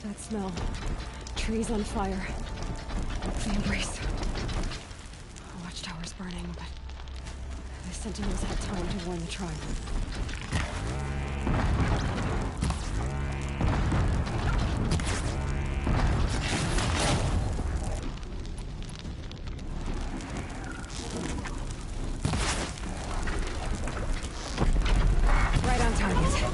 That smell. Trees on fire. The embrace. Watchtower's burning, but the Sentinels had time to warn the tribe. Right on target.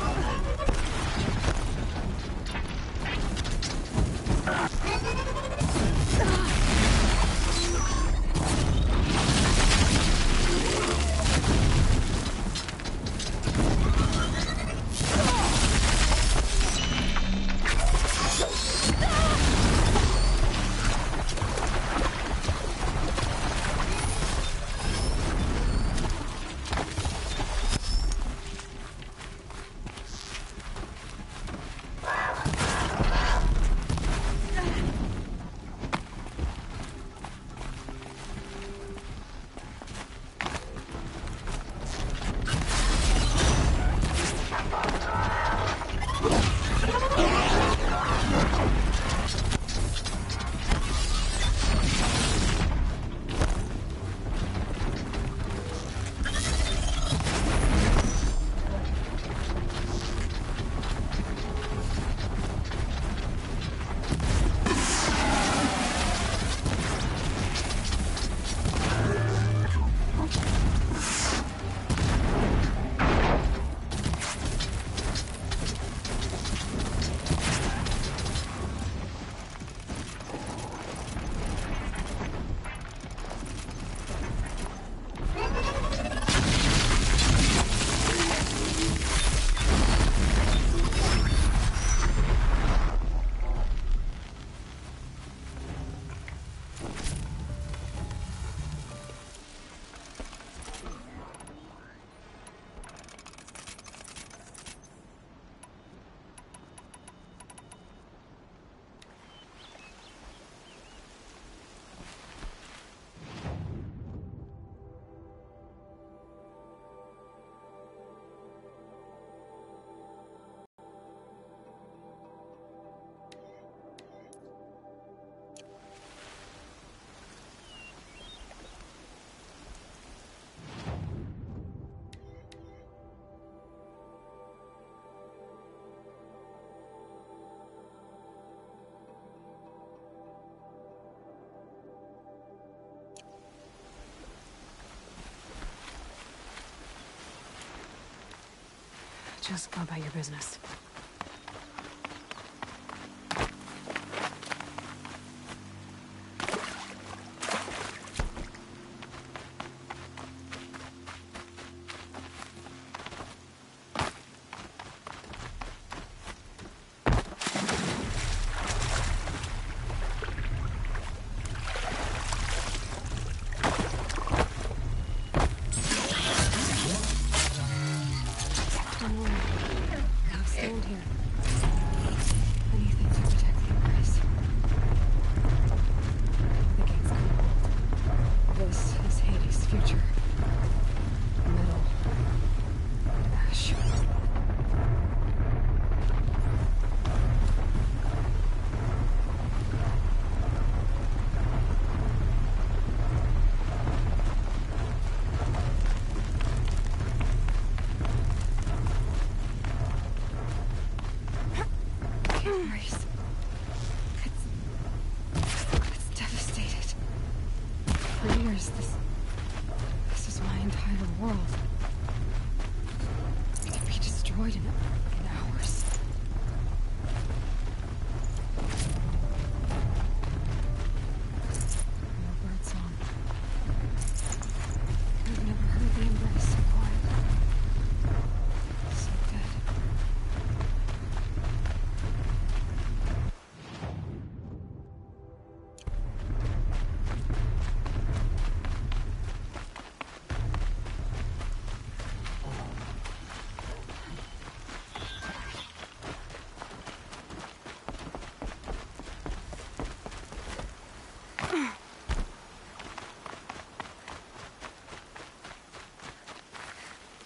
Just go about your business. This is my entire world. It can be destroyed in hours. No bird song. I've never heard the embrace so quiet. So dead.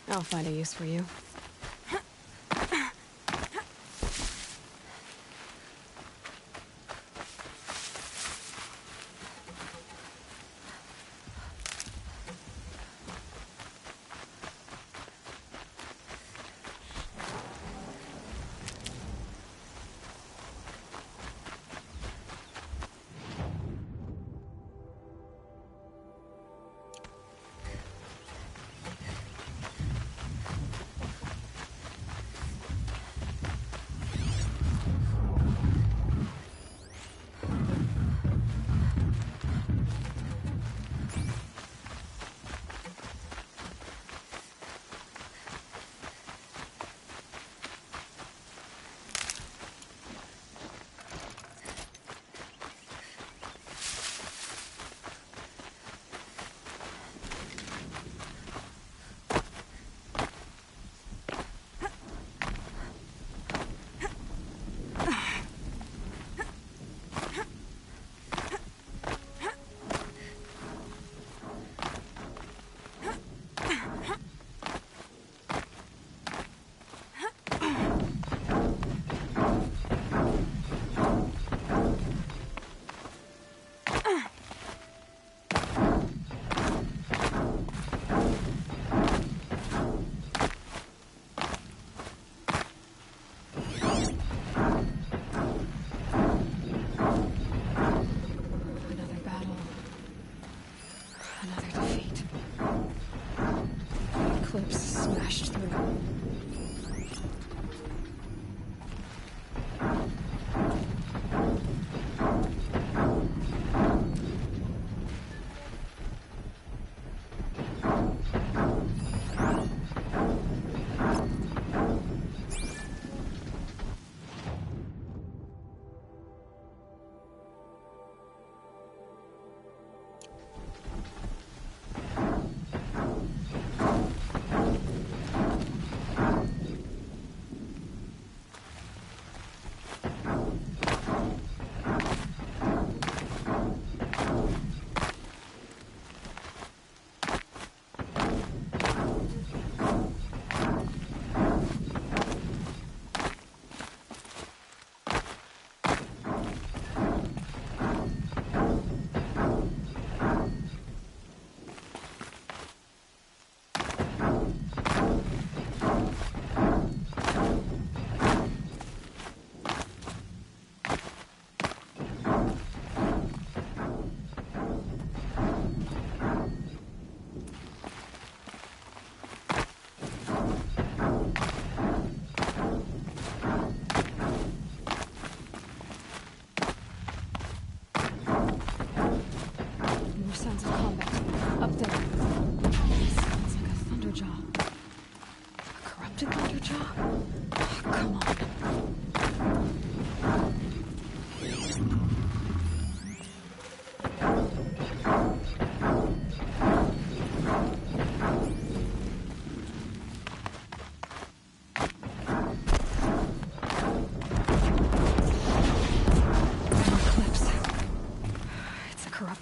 I'll find a use for you.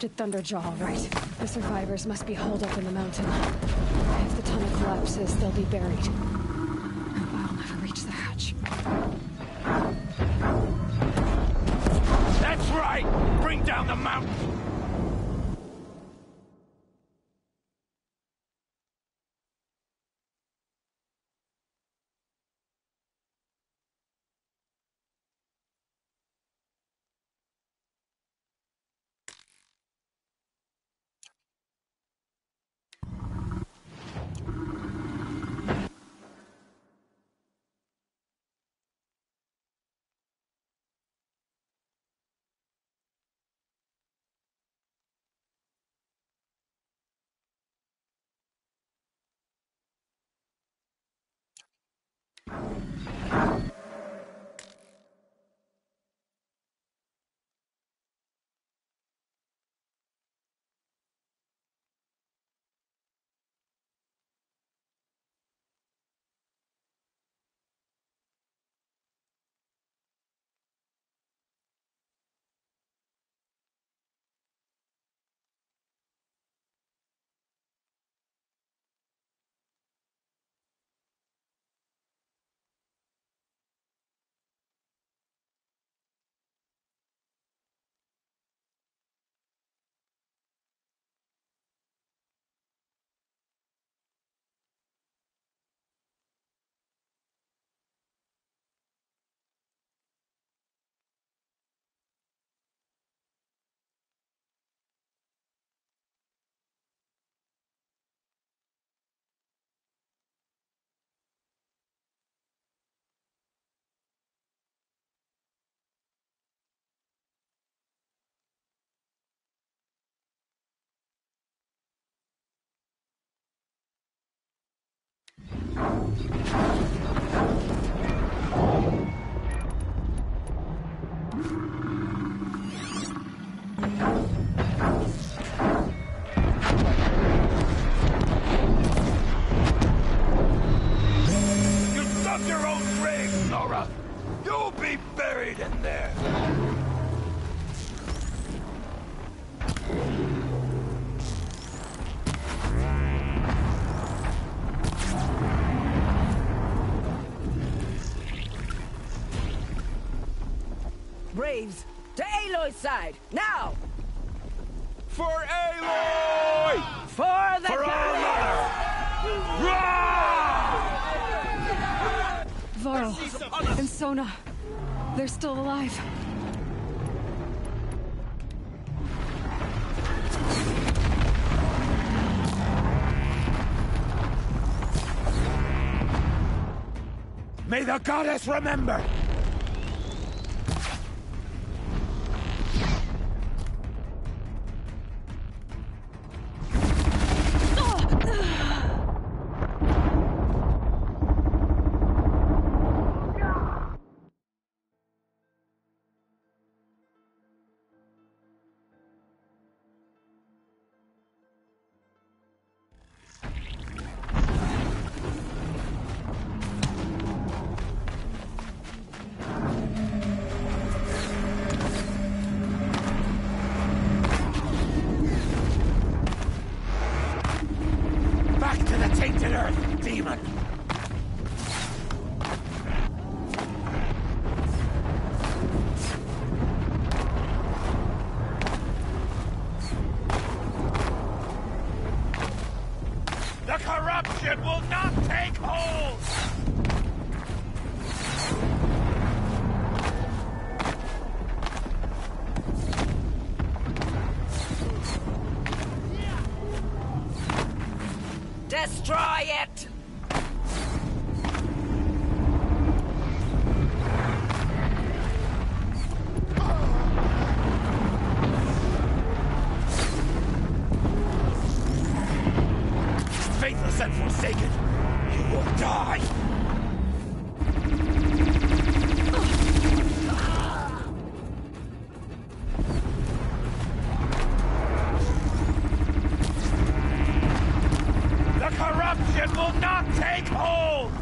erupted Thunderjaw, all right. The survivors must be holed up in the mountain. If the tunnel collapses, they'll be buried. I'll never reach the hatch. That's right! Bring down the mountain! Braves, to Aloy's side, now! For Aloy! For the For our goddess! mother! Varl and Sona, they're still alive. May the goddess remember! Tainted earth, demon! The corruption will not take hold! Destroy it! Faithless and forsaken, you will die! The corruption will not take hold!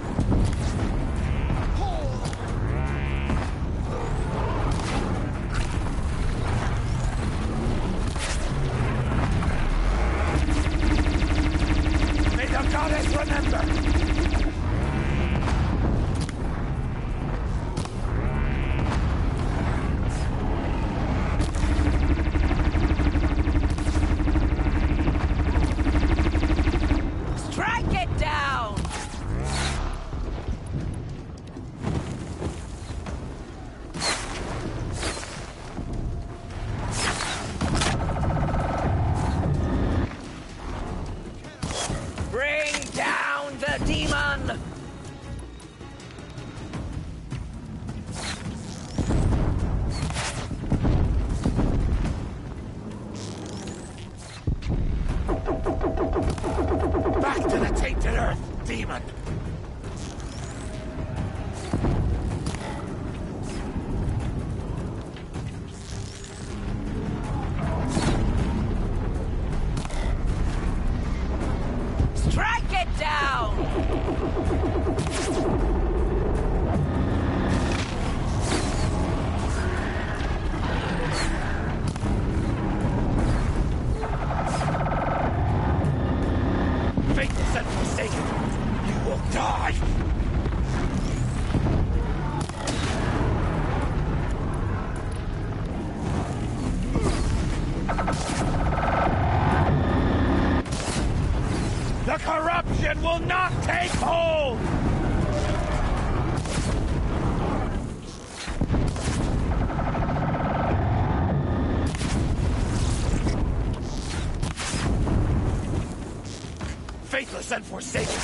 faithless and forsaken,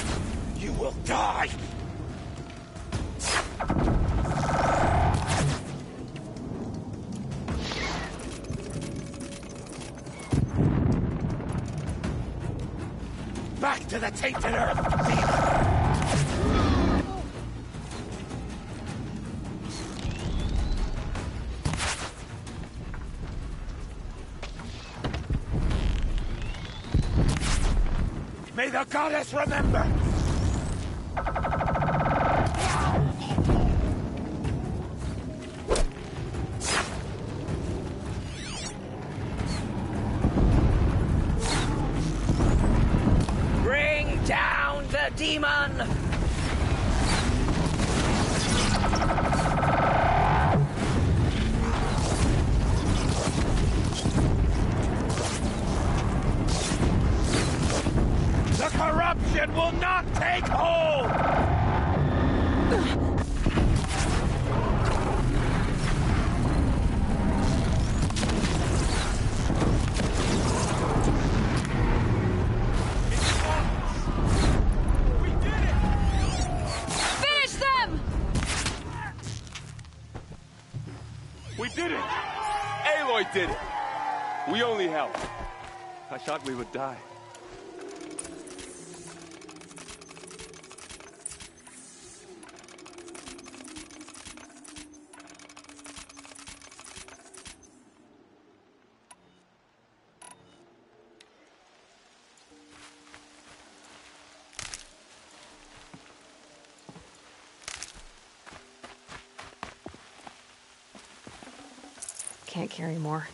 you will die! Back to the tainted earth, demon! May the goddess remember! Bring down the demon! The corruption will not take hold! We did it! Finish them! We did it! Aloy did it! We only helped. I thought we would die. Can't carry more.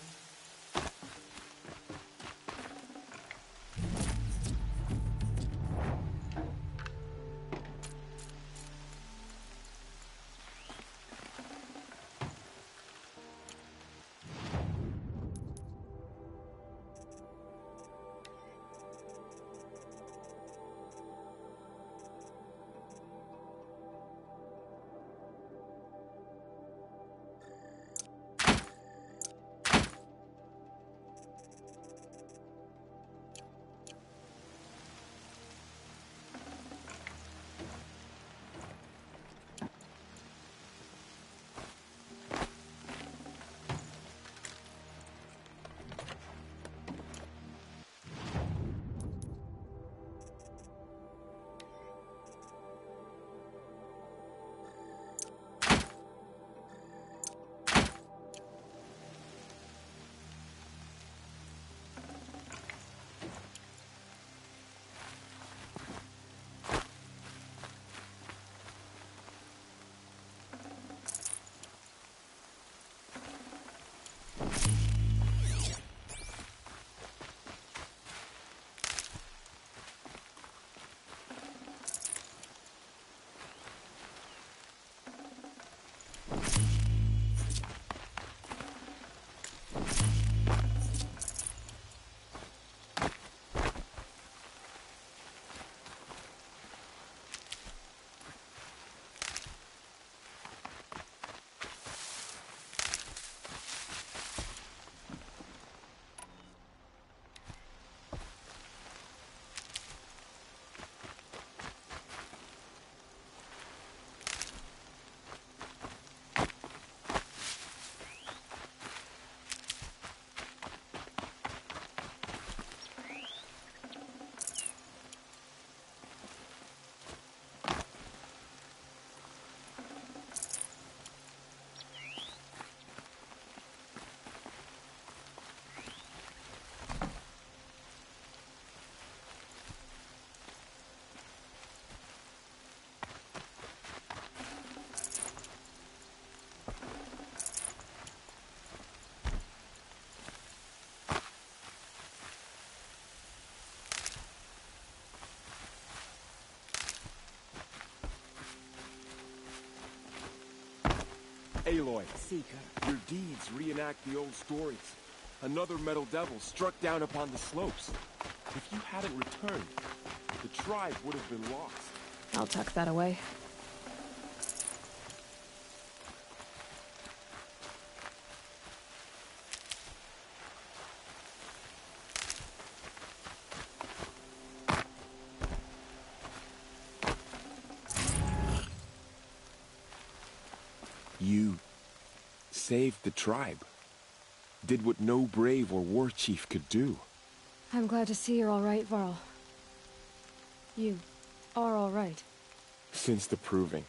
Aloy, Seeker. your deeds reenact the old stories. Another metal devil struck down upon the slopes. If you hadn't returned, the tribe would have been lost. I'll tuck that away. saved the tribe. Did what no brave or war chief could do. I'm glad to see you're all right, Varl. You are all right. Since the proving.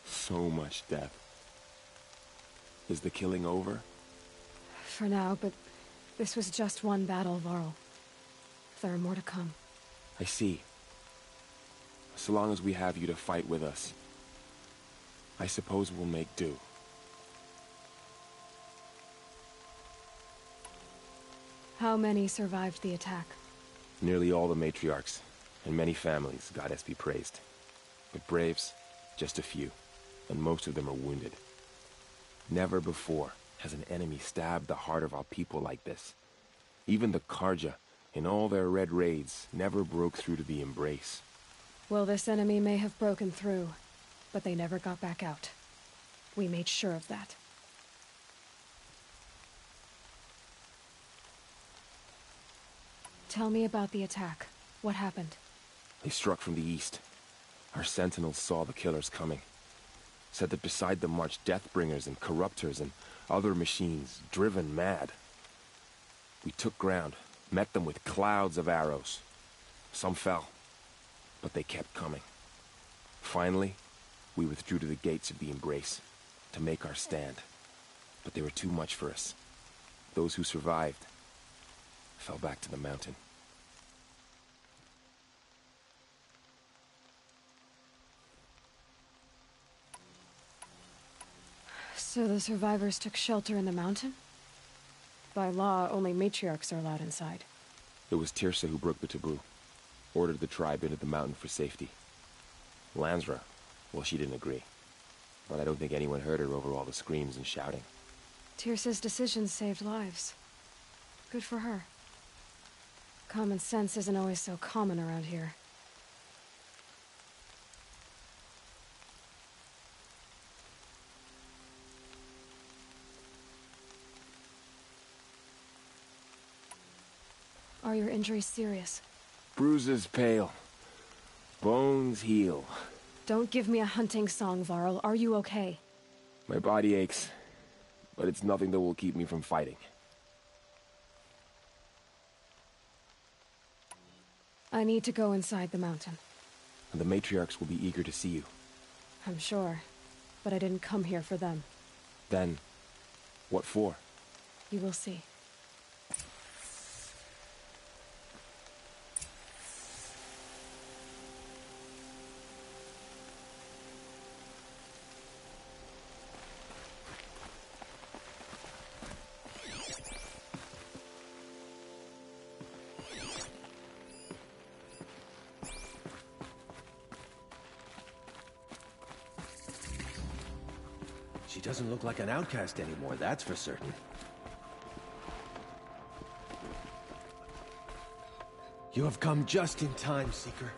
So much death. Is the killing over? For now, but this was just one battle, Varl. There are more to come. I see. So long as we have you to fight with us, I suppose we'll make do. How many survived the attack? Nearly all the matriarchs, and many families, goddess be praised. But braves, just a few, and most of them are wounded. Never before has an enemy stabbed the heart of our people like this. Even the Karja, in all their red raids, never broke through to the embrace. Well, this enemy may have broken through, but they never got back out. We made sure of that. Tell me about the attack. What happened? They struck from the east. Our sentinels saw the killers coming. Said that beside them marched Deathbringers and Corruptors and other machines, driven mad. We took ground, met them with clouds of arrows. Some fell, but they kept coming. Finally, we withdrew to the gates of the embrace to make our stand. But they were too much for us. Those who survived fell back to the mountain. So the survivors took shelter in the mountain? By law, only matriarchs are allowed inside. It was Tirsa who broke the taboo. Ordered the tribe into the mountain for safety. Lansra, well, she didn't agree. But I don't think anyone heard her over all the screams and shouting. Tirsa's decisions saved lives. Good for her. Common sense isn't always so common around here. Are your injuries serious? Bruises pale. Bones heal. Don't give me a hunting song, Varl. Are you okay? My body aches, but it's nothing that will keep me from fighting. I need to go inside the mountain. And the matriarchs will be eager to see you. I'm sure, but I didn't come here for them. Then, what for? You will see. She doesn't look like an outcast anymore, that's for certain. You have come just in time, Seeker.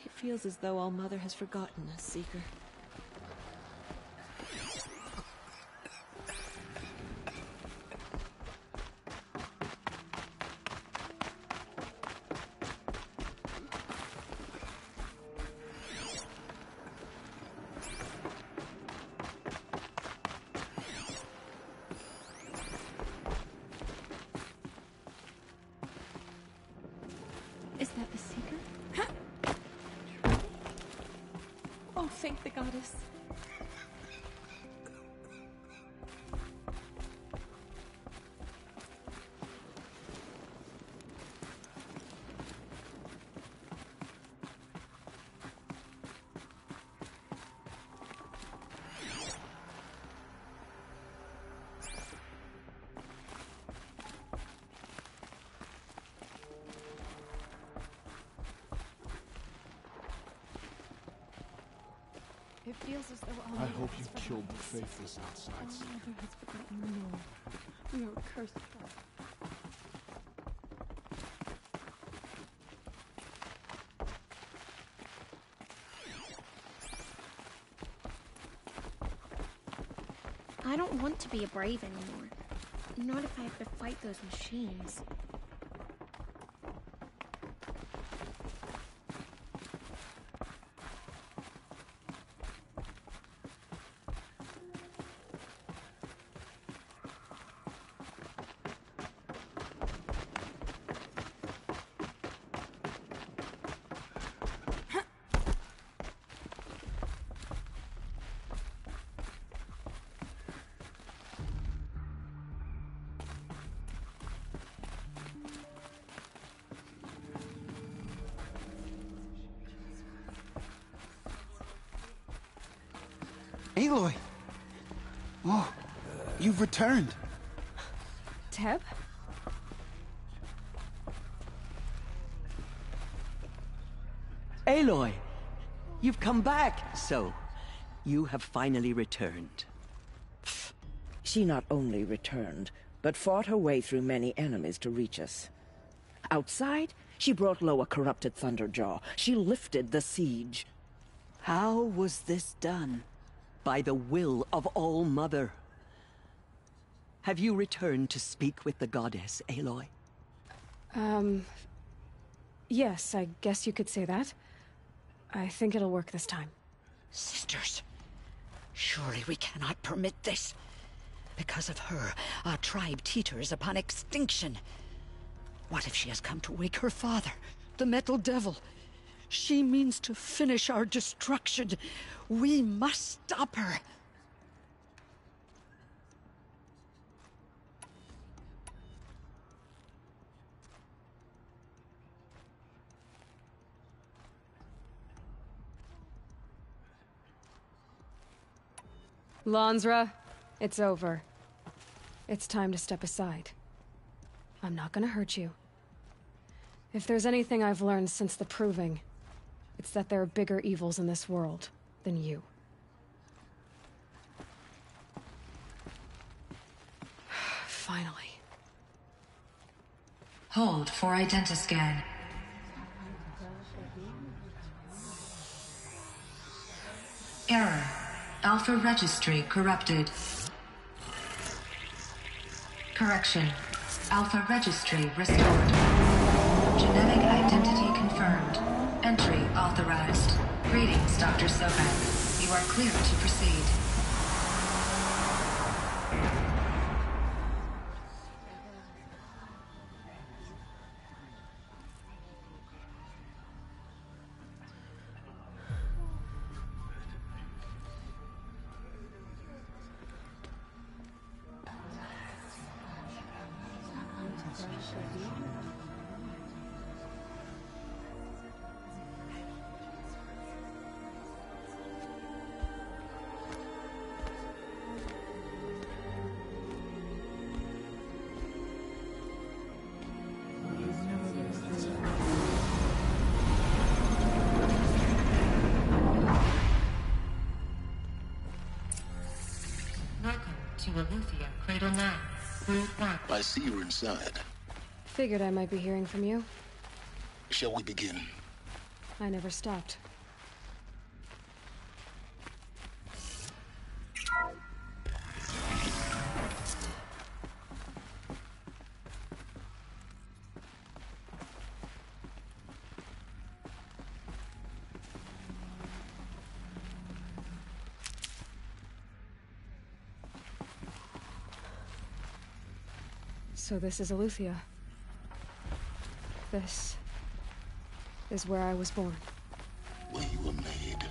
It feels as though All-Mother has forgotten us, Seeker. Is that the Seeker? Oh, thank the goddess. It feels as though I hope you killed the faithless outside. Mother has forgotten the Lord. We are cursed. I don't want to be a brave anymore. Not if I have to fight those machines. Aloy! Oh, you've returned. Teb? Aloy! You've come back! So, you have finally returned. She not only returned, but fought her way through many enemies to reach us. Outside, she brought low a corrupted Thunderjaw. She lifted the siege. How was this done? By the will of All-Mother. Have you returned to speak with the goddess, Aloy? Yes, I guess you could say that. I think it'll work this time. Sisters, surely we cannot permit this. Because of her, our tribe teeters upon extinction. What if she has come to wake her father, the Metal Devil? She means to finish our destruction. We must stop her. Lansra, it's over. It's time to step aside. I'm not gonna hurt you. If there's anything I've learned since the Proving, it's that there are bigger evils in this world than you. Finally. Hold for identiscan. Error. Alpha registry corrupted. Correction. Alpha registry restored. Genetic identity confirmed. Entry authorized. Greetings, Dr. Sobek. You are clear to proceed. I see you're inside. Figured I might be hearing from you. Shall we begin? I never stopped. So this is Eleuthia. This is where I was born. Where you were made.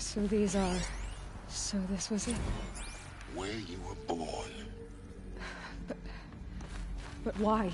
So these are... So this was it? Where you were born. But why?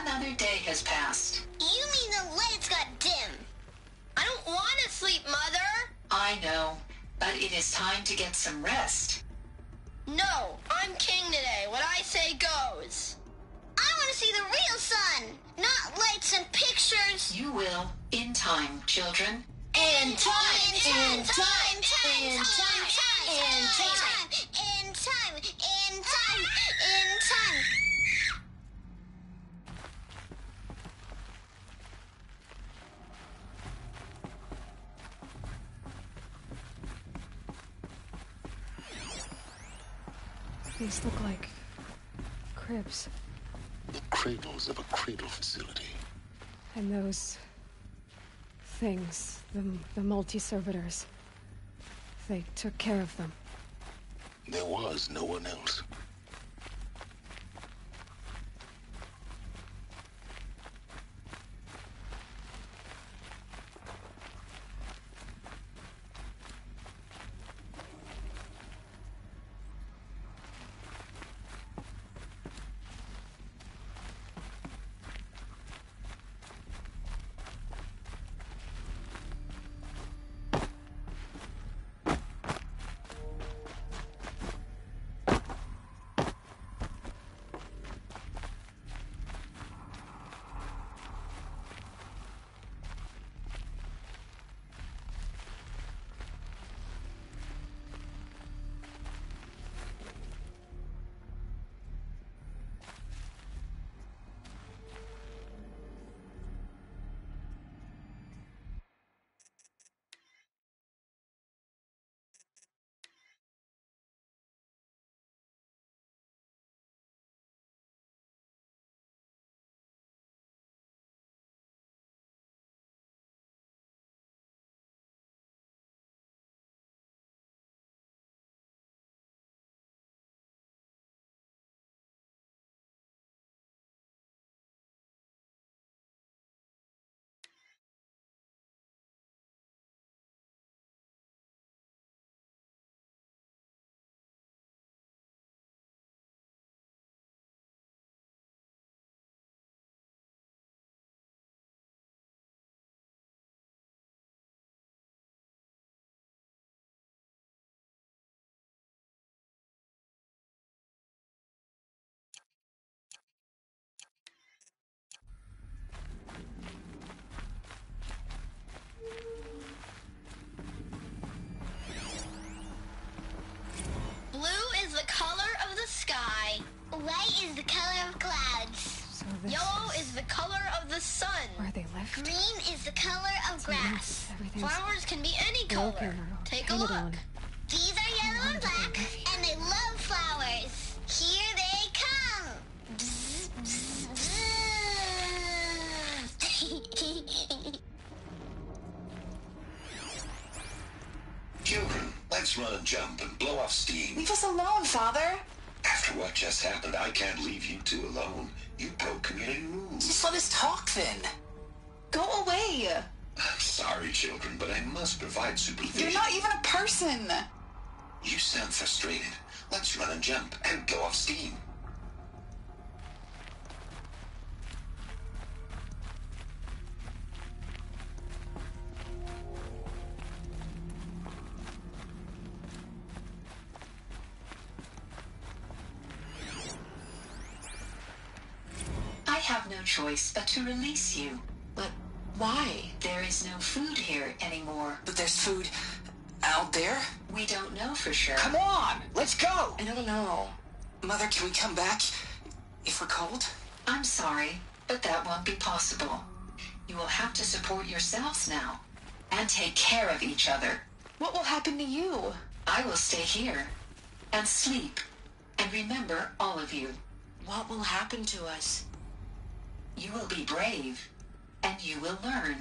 Another day has passed. You mean the lights got dim? I don't want to sleep, Mother! I know, but it is time to get some rest. No, I'm king today. What I say goes. I want to see the real sun, not lights and pictures. You will, in time, children. In time, in time, in time, in time, in time, in time, in time. These look like... cribs. The cradles of a cradle facility. And those... things, the multi-servitors. They took care of them. There was no one else. White is the color of clouds. So Yellow is the color of the sun. Where they left? Green is the color of grass. Flowers can be any color. Take a look. These are yellow and black, and they love flowers. Here they come. Bzz, bzz, bzz. Children, let's run and jump and blow off steam. Leave us alone, Father. After what just happened, I can't leave you two alone. You broke community rules. Just let us talk then. Go away. I'm sorry, children, but I must provide supervision. You're not even a person. You sound frustrated. Let's run and jump and go off steam. I have no choice but to release you. But why? There is no food here anymore. But there's food out there? We don't know for sure. Come on, let's go! I don't know. Mother, can we come back if we're cold? I'm sorry, but that won't be possible. You will have to support yourselves now, and take care of each other. What will happen to you? I will stay here, and sleep, and remember all of you. What will happen to us? You will be brave, and you will learn.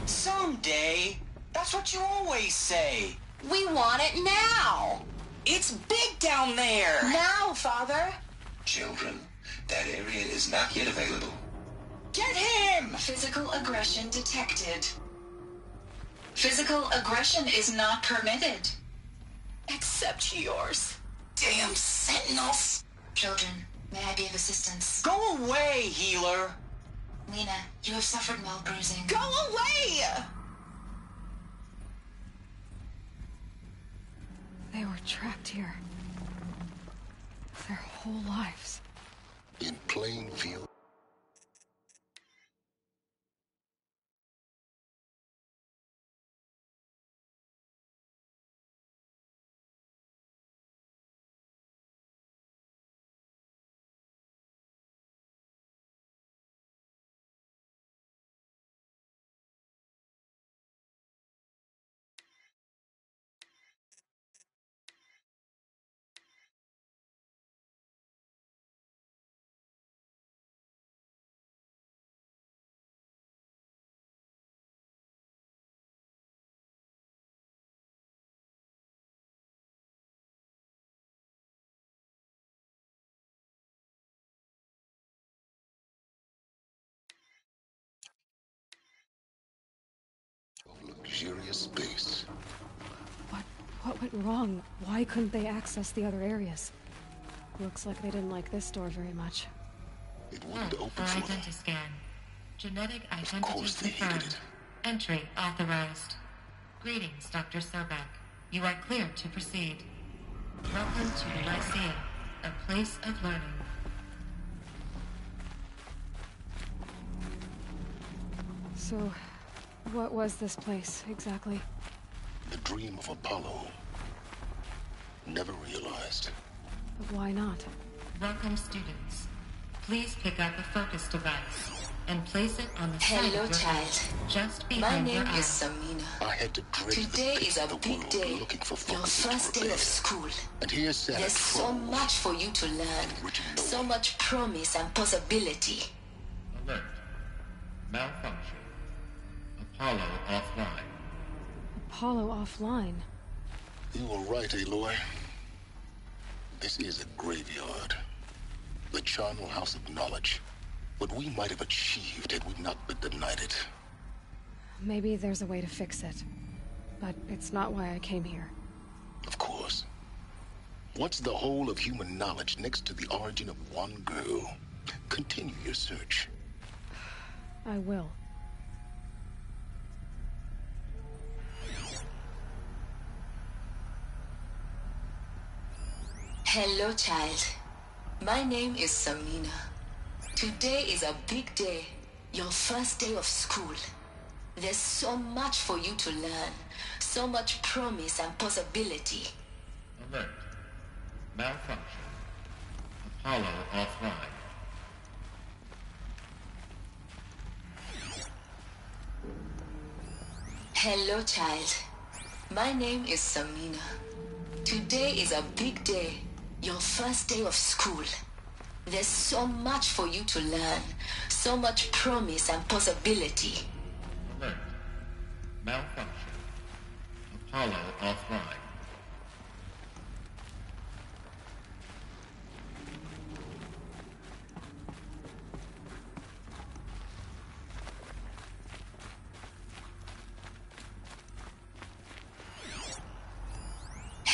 Someday. That's what you always say. We want it now. It's big down there. Now, Father. Children, that area is not yet available. Get him! Physical aggression detected. Physical aggression is not permitted. Except yours. Damn sentinels. Children, may I be of assistance? Go away, healer. Lena, you have suffered mild bruising. Go away! They were trapped here. Their whole lives. In plain view. Luxurious space. What went wrong? Why couldn't they access the other areas? Looks like they didn't like this door very much. It wouldn't open for them. Identiscan. Genetic Of identity course they hated confirmed. it. Entry authorized. Greetings, Dr. Sobek. You are clear to proceed. Welcome to the Lyceum, a place of learning. So, what was this place, exactly? The dream of Apollo. Never realized. But why not? Welcome, students. Please pick up a focus device and place it on the side of Hello, your child. head, just My behind name your is eyes. Samina. I had to dread Today the is a the big world day. looking for Your focuses first to day rebel. of school. And here's Santa There's so Claus. much for you to learn. So much promise and possibility. Alert. Malfunction. Apollo offline. Apollo offline. You were right, Aloy. This is a graveyard. The charnel house of knowledge. What we might have achieved had we not been denied it. Maybe there's a way to fix it. But it's not why I came here. Of course. What's the whole of human knowledge next to the origin of one girl? Continue your search. I will. Hello, child. My name is Samina. Today is a big day. Your first day of school. There's so much for you to learn. So much promise and possibility. Alert. Malfunction. Apollo offline. Hello, child. My name is Samina. Today is a big day. Your first day of school. There's so much for you to learn. So much promise and possibility. Alert. Malfunction. Apollo offline.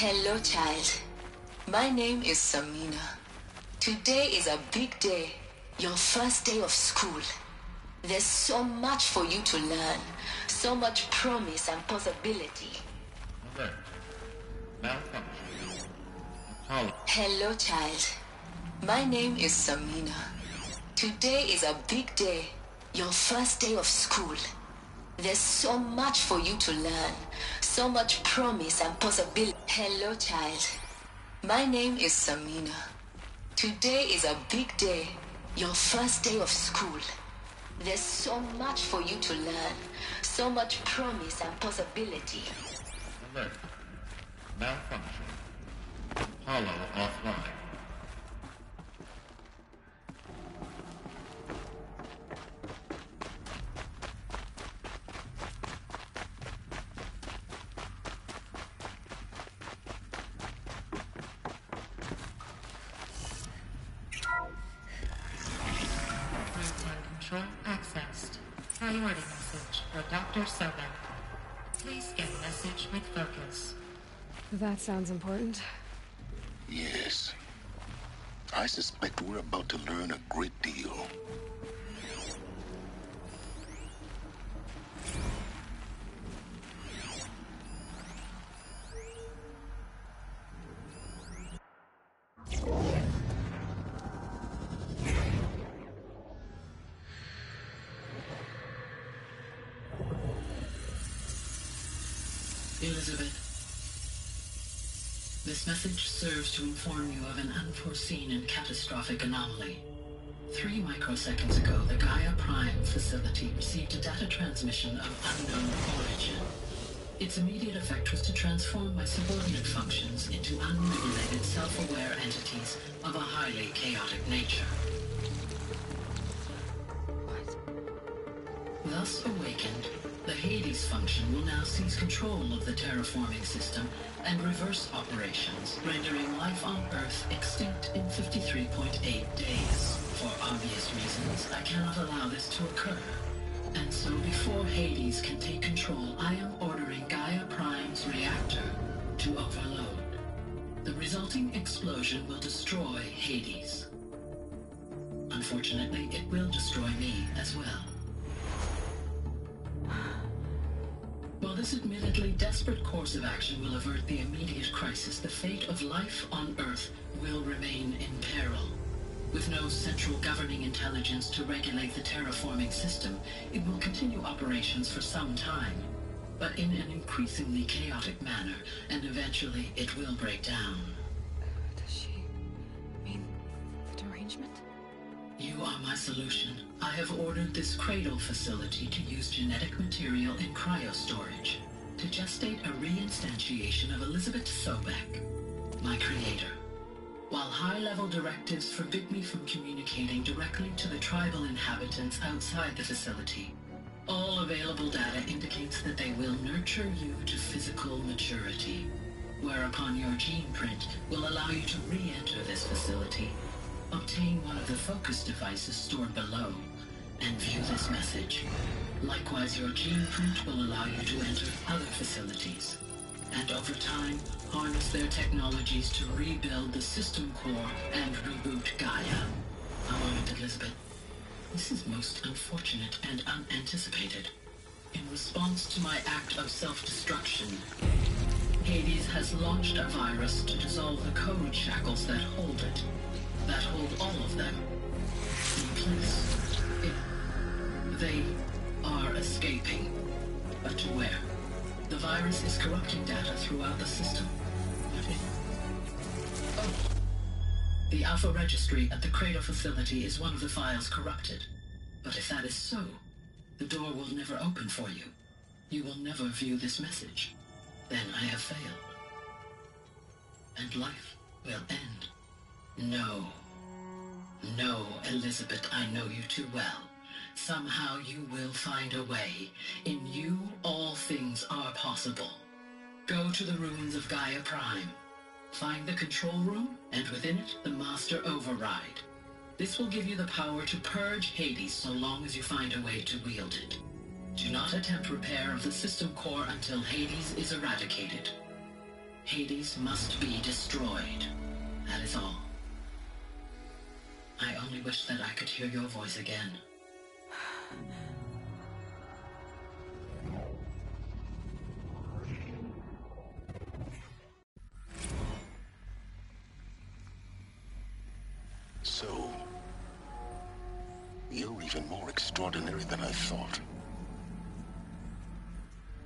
Hello, child. My name is Samina. Today is a big day. Your first day of school. There's so much for you to learn. So much promise and possibility. Alert. Malfunction. Apollo. Hello, child. My name is Samina. Today is a big day. Your first day of school. There's so much for you to learn. So much promise and possibility. Hello, child. My name is Samina. Today is a big day. Your first day of school. There's so much for you to learn. So much promise and possibility. Alert. Malfunction. Apollo offline. Control accessed. Priority message for Dr. Sobek. Please scan message with focus. That sounds important. Yes. I suspect we're about to learn a great deal. Elizabeth, this message serves to inform you of an unforeseen and catastrophic anomaly. 3 microseconds ago, the Gaia Prime facility received a data transmission of unknown origin. Its immediate effect was to transform my subordinate functions into unregulated, self-aware entities of a highly chaotic nature. Thus awakened, the Hades function will now seize control of the terraforming system and reverse operations, rendering life on Earth extinct in 53.8 days. For obvious reasons, I cannot allow this to occur. And so before Hades can take control, I am ordering Gaia Prime's reactor to overload. The resulting explosion will destroy Hades. Unfortunately, it will destroy me as well. While this admittedly desperate course of action will avert the immediate crisis, the fate of life on Earth will remain in peril. With no central governing intelligence to regulate the terraforming system, it will continue operations for some time, but in an increasingly chaotic manner, and eventually it will break down. Does she mean the derangement? You are my solution. I have ordered this cradle facility to use genetic material in cryostorage to gestate a reinstantiation of Elizabeth Sobek, my creator. While high-level directives forbid me from communicating directly to the tribal inhabitants outside the facility, all available data indicates that they will nurture you to physical maturity, whereupon your gene print will allow you to re-enter this facility, obtain one of the focus devices stored below, and view this message. Likewise, your gene print will allow you to enter other facilities, and over time, harness their technologies to rebuild the system core and reboot Gaia. A moment, Elizabeth. This is most unfortunate and unanticipated. In response to my act of self-destruction, Hades has launched a virus to dissolve the code shackles that hold it, that hold all of them in place. They are escaping, but to where? The virus is corrupting data throughout the system. But oh. The Alpha Registry at the Cradle facility is one of the files corrupted. But if that is so, the door will never open for you. You will never view this message. Then I have failed. And life will end. No. No, Elizabeth, I know you too well. Somehow you will find a way. In you, all things are possible. Go to the ruins of Gaia Prime. Find the control room, and within it, the Master Override. This will give you the power to purge Hades so long as you find a way to wield it. Do not attempt repair of the system core until Hades is eradicated. Hades must be destroyed. That is all. I only wish that I could hear your voice again. So, you're even more extraordinary than I thought.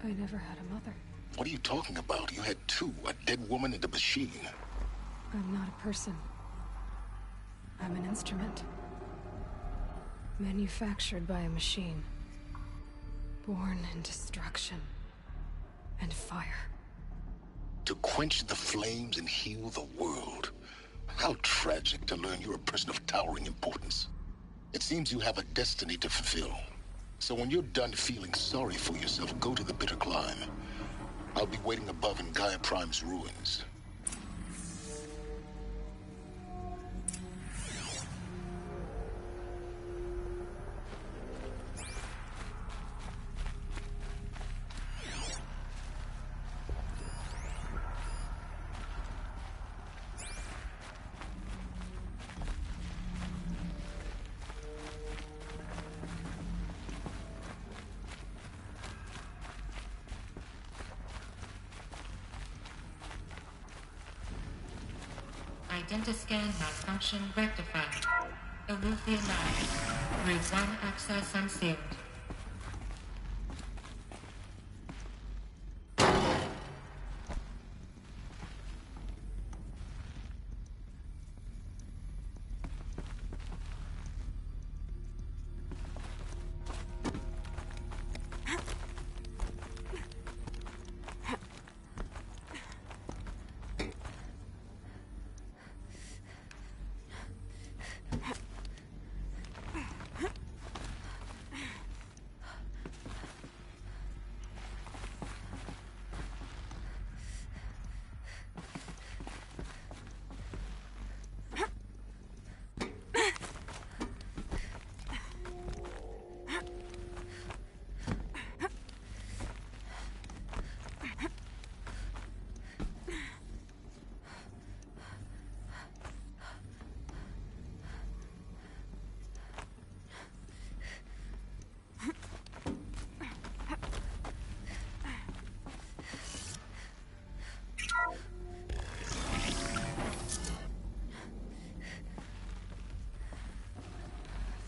I never had a mother. What are you talking about? You had two, a dead woman and a machine. I'm not a person. I'm an instrument. Manufactured by a machine. Born in destruction and fire. To quench the flames and heal the world. How tragic to learn you're a person of towering importance. It seems you have a destiny to fulfill. So when you're done feeling sorry for yourself, go to the bitter climb. I'll be waiting above in Gaia Prime's ruins. Identiscan malfunction rectified. Remove the anomaly. Route 1 access unsealed.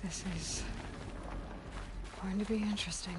This is going to be interesting.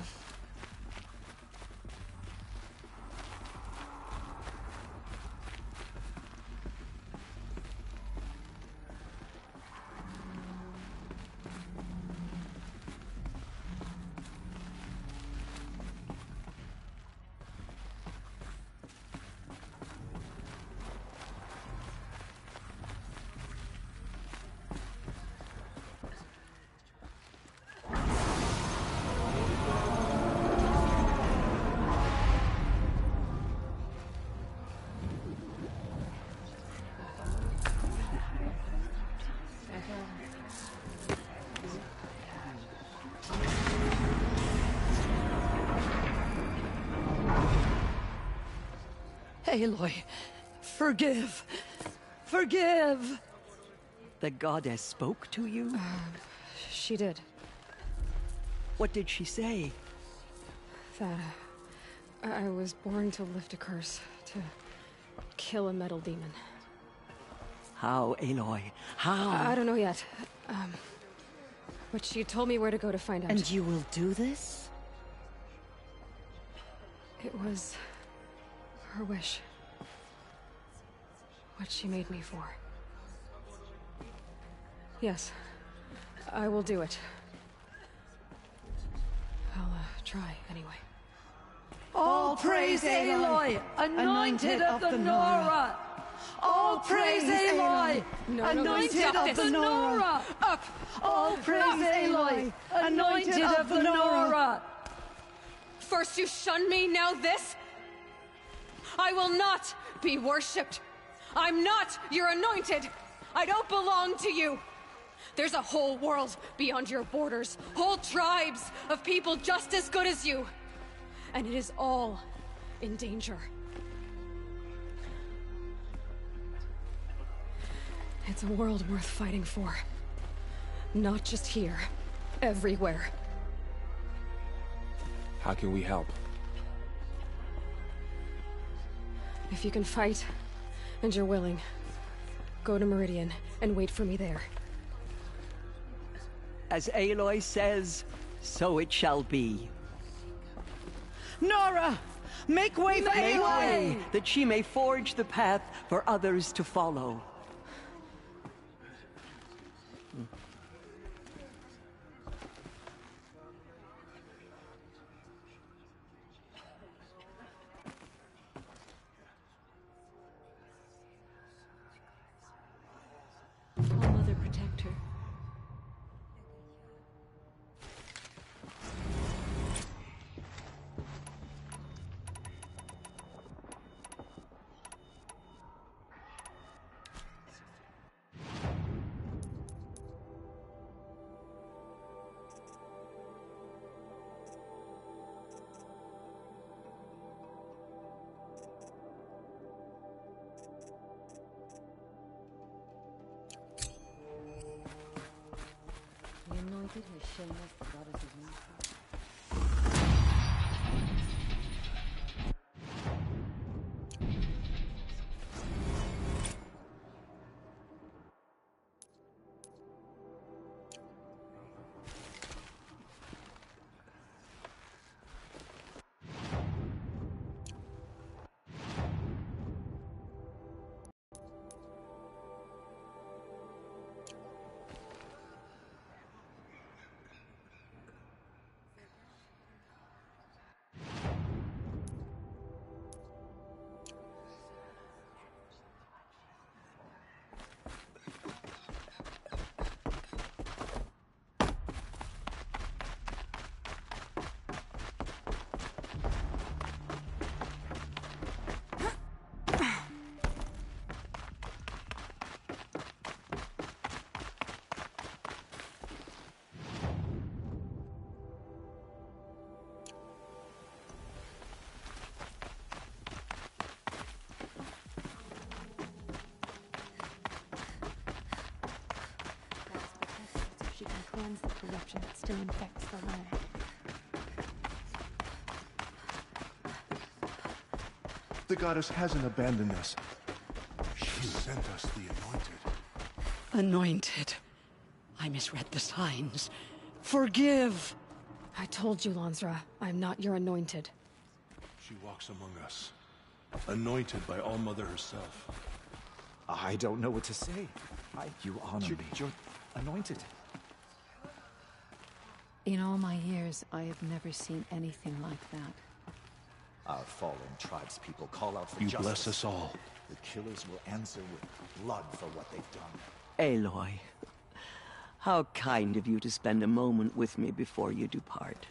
Aloy, forgive. Forgive! The goddess spoke to you? She did. What did she say? That I was born to lift a curse, to kill a metal demon. How, Aloy? How? I don't know yet. But she told me where to go to find out. And you will do this? It was her wish. What she made me for. Yes, I will do it. I'll try, anyway. All praise Aloy, anointed of the Nora! All praise Aloy, anointed of the Nora! Up! All praise Aloy, anointed of the Nora! First you shun me, now this? I will not be worshipped. I'm not your anointed. I don't belong to you. There's a whole world beyond your borders, whole tribes of people just as good as you. And it is all in danger. It's a world worth fighting for. Not just here. Everywhere. How can we help? If you can fight, and you're willing, go to Meridian and wait for me there. As Aloy says, so it shall be. Nora! Make way for Make Aloy! way, that she may forge the path for others to follow. All Mother protect her. The anointed has shown us the goddess's new power. She can cleanse the corruption that still infects the land. The goddess hasn't abandoned us. She sent us the anointed. Anointed. I misread the signs. Forgive! I told you, Lansra, I'm not your anointed. She walks among us, anointed by All Mother herself. I don't know what to say. You honor me. You're anointed. In all my years, I have never seen anything like that. Our fallen tribespeople call out for You justice. bless us all. The killers will answer with blood for what they've done. Aloy, how kind of you to spend a moment with me before you depart.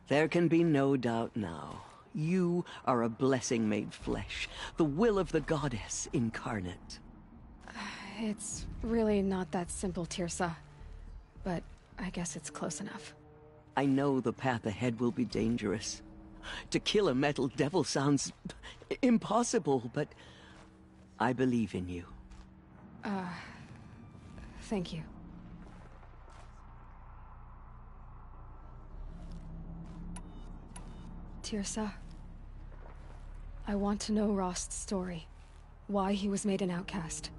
There can be no doubt now. You are a blessing made flesh, the will of the goddess incarnate. It's really not that simple, Tirsa. But I guess it's close enough. I know the path ahead will be dangerous. To kill a metal devil sounds impossible, but I believe in you. Thank you. Tirsa, I want to know Rost's story. Why he was made an outcast.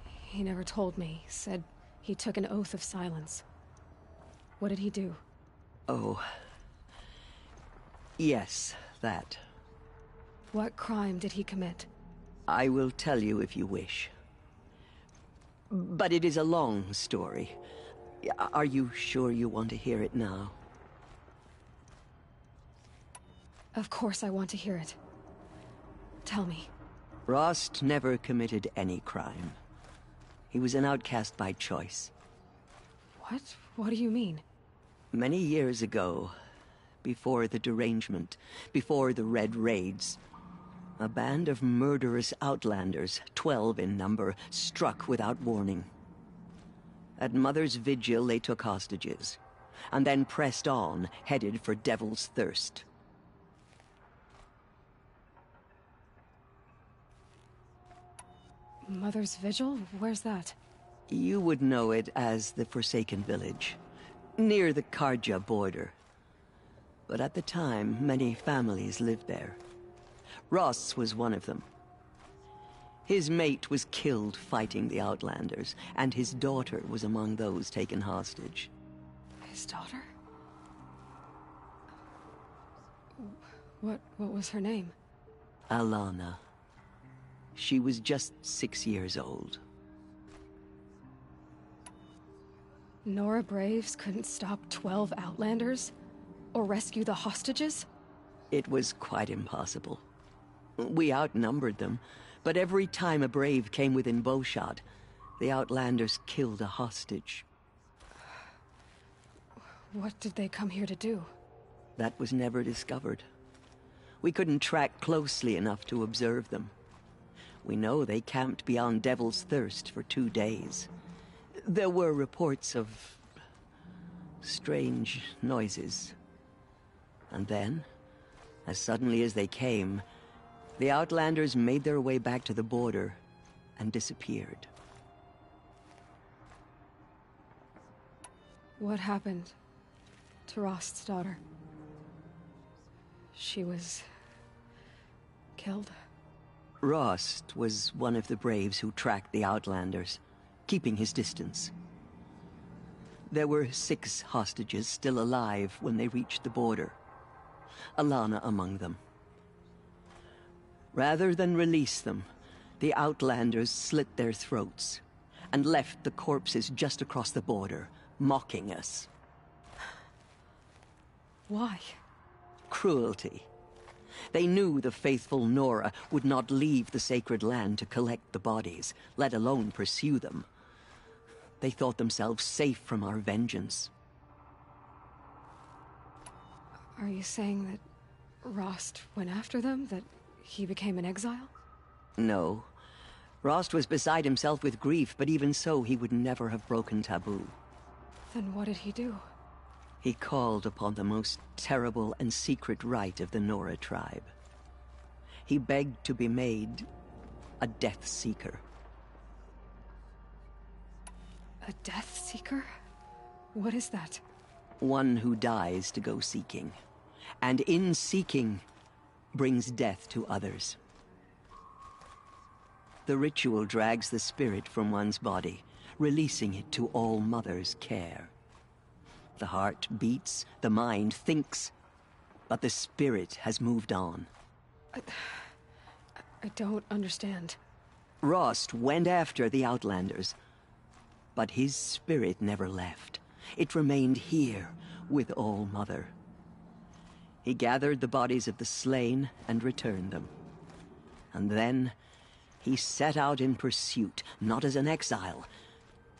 He never told me, said he took an oath of silence. What did he do? Oh. Yes, that. What crime did he commit? I will tell you if you wish. But it is a long story. Are you sure you want to hear it now? Of course I want to hear it. Tell me. Rost never committed any crime. He was an outcast by choice. What? What do you mean? Many years ago, before the derangement, before the Red Raids, a band of murderous outlanders, 12 in number, struck without warning. At Mother's vigil, they took hostages, and then pressed on, headed for Devil's Thirst. Mother's Vigil? Where's that? You would know it as the Forsaken Village, near the Karja border. But at the time, many families lived there. Ross was one of them. His mate was killed fighting the Outlanders, and his daughter was among those taken hostage. His daughter? What was her name? Alana. She was just 6 years old. Nora Braves couldn't stop 12 Outlanders? Or rescue the hostages? It was quite impossible. We outnumbered them, but every time a Brave came within bowshot, the Outlanders killed a hostage. What did they come here to do? That was never discovered. We couldn't track closely enough to observe them. We know they camped beyond Devil's Thirst for 2 days. There were reports of strange noises. And then, as suddenly as they came, the Outlanders made their way back to the border and disappeared. What happened to Rost's daughter? She was killed? Rost was one of the Braves who tracked the Outlanders, keeping his distance. There were 6 hostages still alive when they reached the border. Alana among them. Rather than release them, the Outlanders slit their throats and left the corpses just across the border, mocking us. Why? Cruelty. They knew the faithful Nora would not leave the sacred land to collect the bodies, let alone pursue them. They thought themselves safe from our vengeance. Are you saying that Rost went after them? That he became an exile? No. Rost was beside himself with grief, but even so, he would never have broken taboo. Then what did he do? He called upon the most terrible and secret rite of the Nora tribe. He begged to be made a Death Seeker. A Death Seeker? What is that? One who dies to go seeking, and in seeking, brings death to others. The ritual drags the spirit from one's body, releasing it to All Mother's care. The heart beats, the mind thinks, but the spirit has moved on. I don't understand. Rost went after the Outlanders, but his spirit never left. It remained here with All Mother. He gathered the bodies of the slain and returned them. And then he set out in pursuit, not as an exile,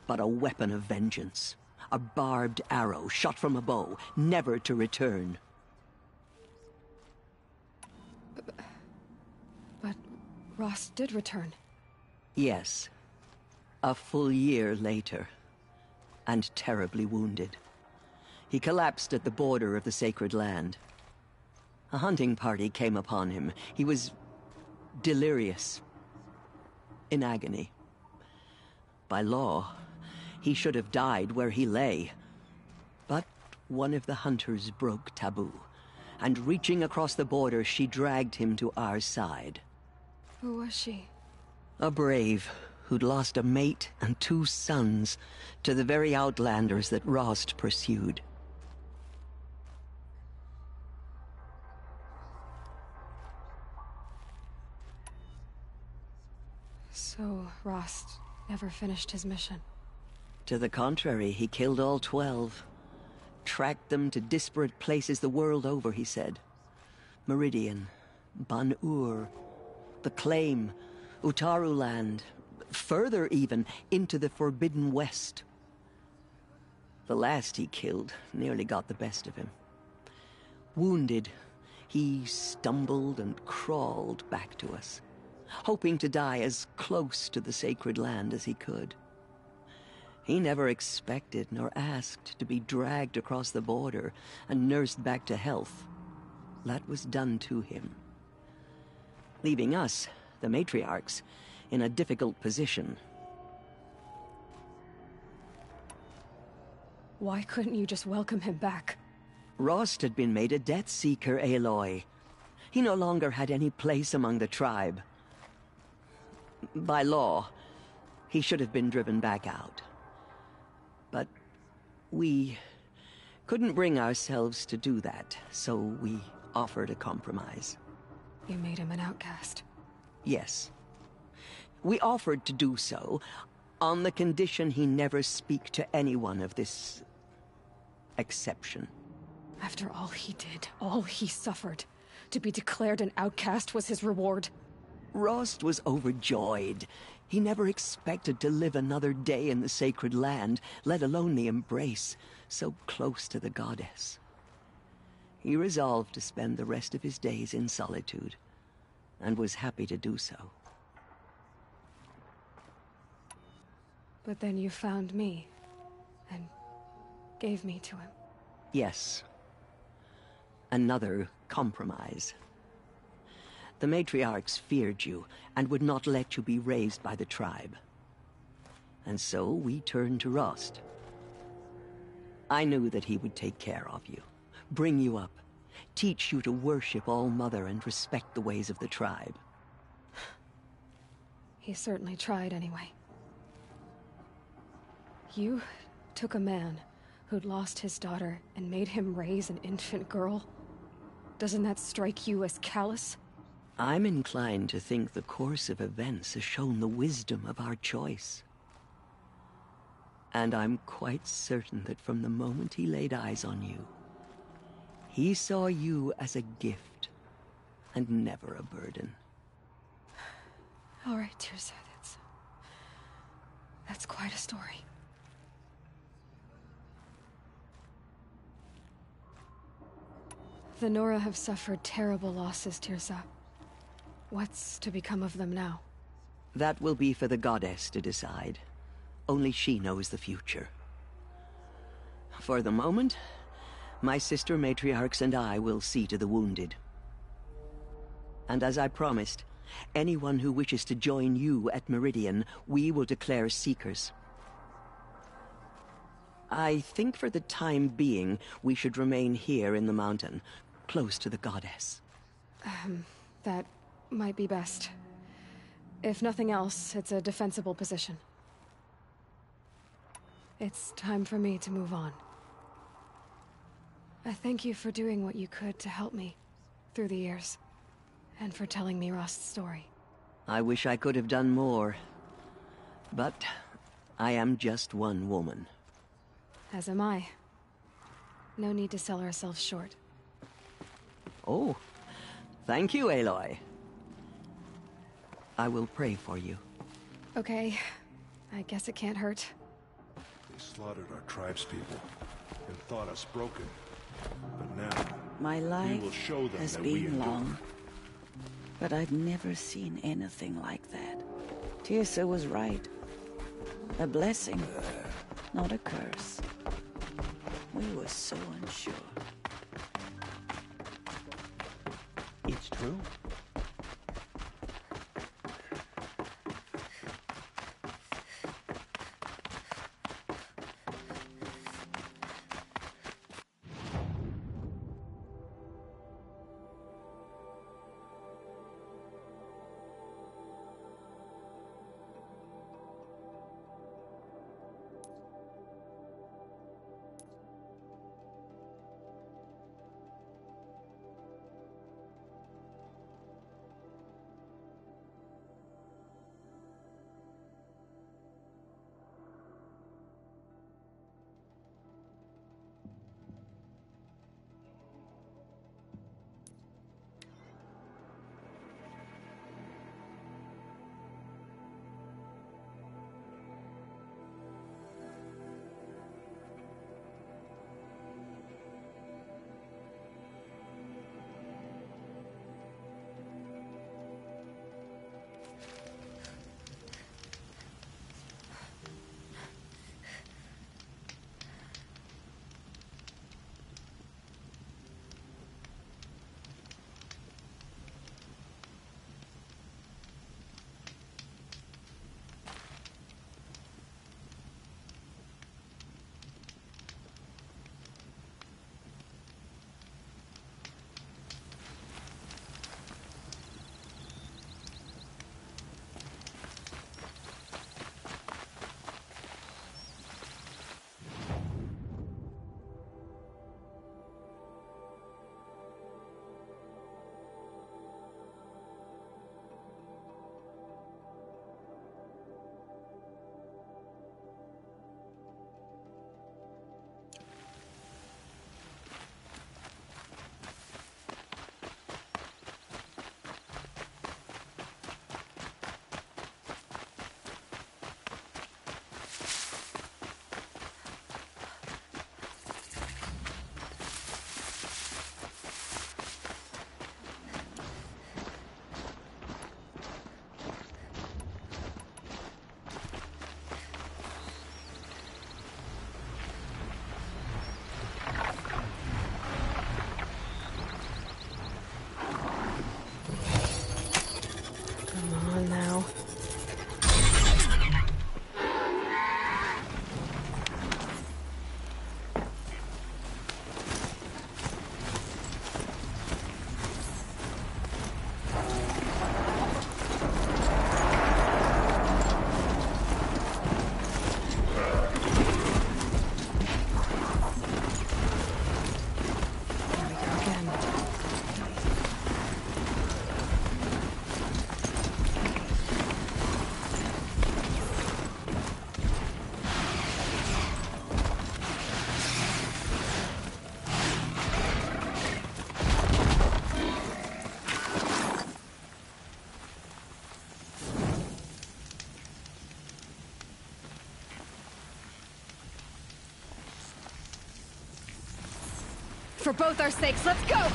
but a weapon of vengeance. A barbed arrow shot from a bow, never to return. But Rost did return. Yes. A full year later. And terribly wounded. He collapsed at the border of the sacred land. A hunting party came upon him. He was delirious. In agony. By law, he should have died where he lay. But one of the hunters broke taboo, and reaching across the border, she dragged him to our side. Who was she? A brave who'd lost a mate and 2 sons to the very Outlanders that Rost pursued. So Rost never finished his mission? To the contrary, he killed all 12. Tracked them to disparate places the world over, he said. Meridian, Ban-Ur, the Claim, Utaru Land, further even, into the Forbidden West. The last he killed nearly got the best of him. Wounded, he stumbled and crawled back to us, hoping to die as close to the sacred land as he could. He never expected nor asked to be dragged across the border and nursed back to health. That was done to him. Leaving us, the matriarchs, in a difficult position. Why couldn't you just welcome him back? Rost had been made a Death Seeker, Aloy. He no longer had any place among the tribe. By law, he should have been driven back out. But we couldn't bring ourselves to do that, so we offered a compromise. You made him an outcast. Yes. We offered to do so on the condition he never speak to anyone of this exception. After all he did, all he suffered, to be declared an outcast was his reward. Rost was overjoyed. He never expected to live another day in the sacred land, let alone the embrace, so close to the goddess. He resolved to spend the rest of his days in solitude, and was happy to do so. But then you found me, and gave me to him. Yes. Another compromise. The matriarchs feared you, and would not let you be raised by the tribe. And so we turned to Rost. I knew that he would take care of you, bring you up, teach you to worship All-Mother and respect the ways of the tribe. He certainly tried anyway. You took a man who'd lost his daughter and made him raise an infant girl? Doesn't that strike you as callous? I'm inclined to think the course of events has shown the wisdom of our choice. And I'm quite certain that from the moment he laid eyes on you, he saw you as a gift, and never a burden. All right, Tirsa, that's quite a story. The Nora have suffered terrible losses, Tirsa. What's to become of them now? That will be for the goddess to decide. Only she knows the future. For the moment, my sister matriarchs and I will see to the wounded. And as I promised, anyone who wishes to join you at Meridian, we will declare seekers. I think for the time being, we should remain here in the mountain, close to the goddess. That might be best. If nothing else, it's a defensible position. It's time for me to move on. I thank you for doing what you could to help me through the years, and for telling me Rost's story. I wish I could have done more, but I am just one woman. As am I. No need to sell ourselves short. Oh, thank you, Aloy. I will pray for you. Okay, I guess it can't hurt. They slaughtered our tribespeople and thought us broken. But now, my we life will show them has that we been endure. long, but I've never seen anything like that. Tirsa was right. A blessing, not a curse. We were so unsure. It's true. For both our sakes, let's go!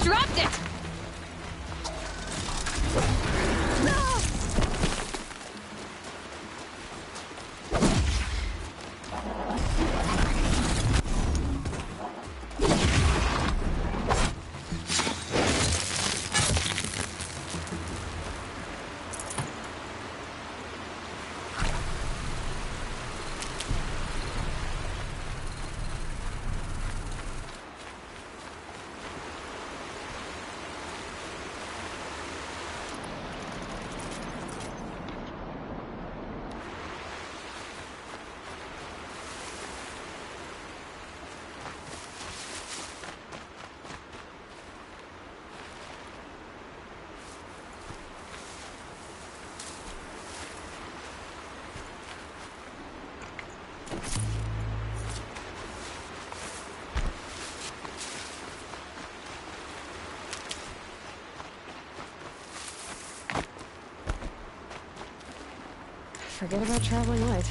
Dropped it! Forget about traveling light.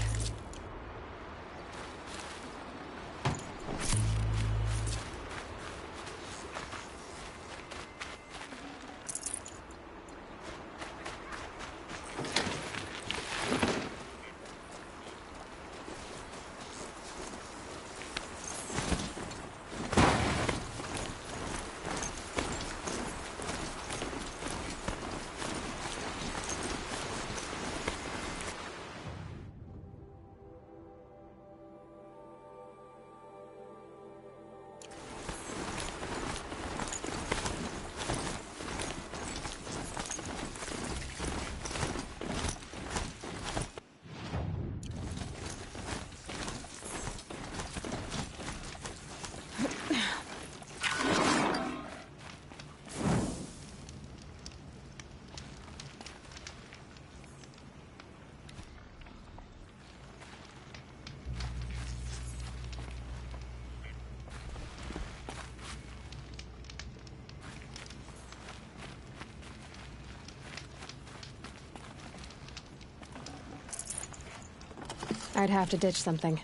I'd have to ditch something.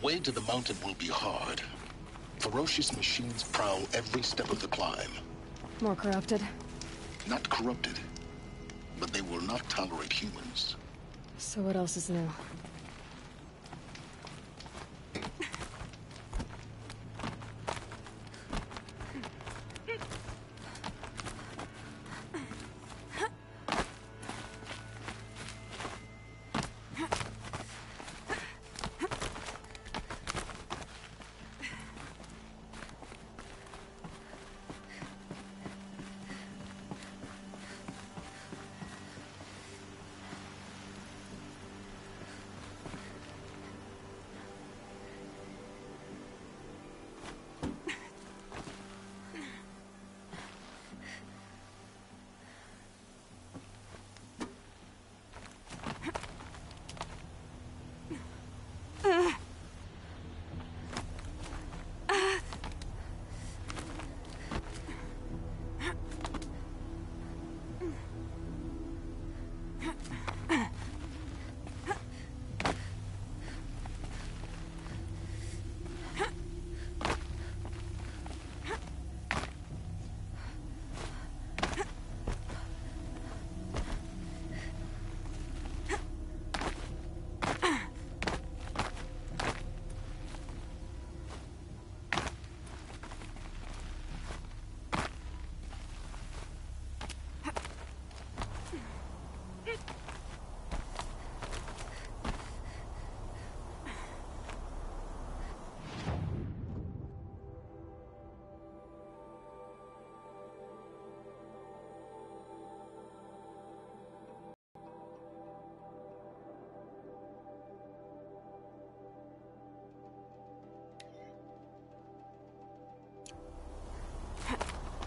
way to the mountain will be hard. Ferocious machines prowl every step of the climb. More corrupted? Not corrupted, but they will not tolerate humans. So what else is new?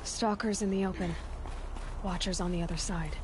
Stalkers in the open. Watchers on the other side.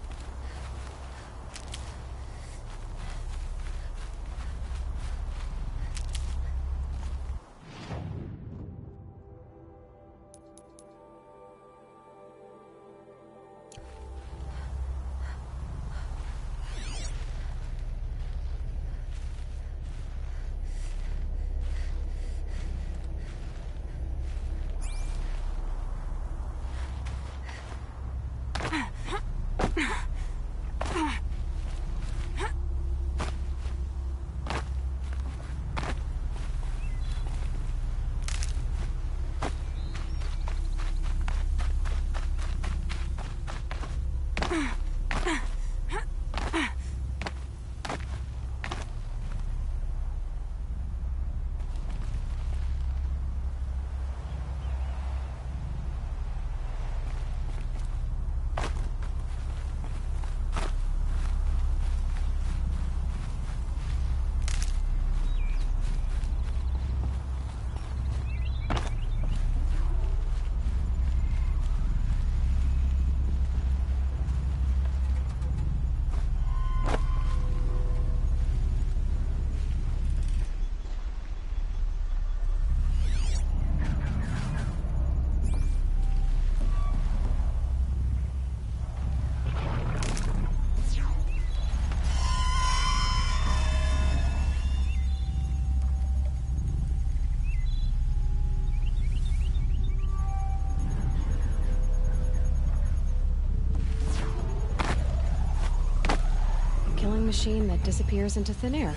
Machine that disappears into thin air.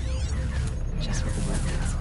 Just what the word means.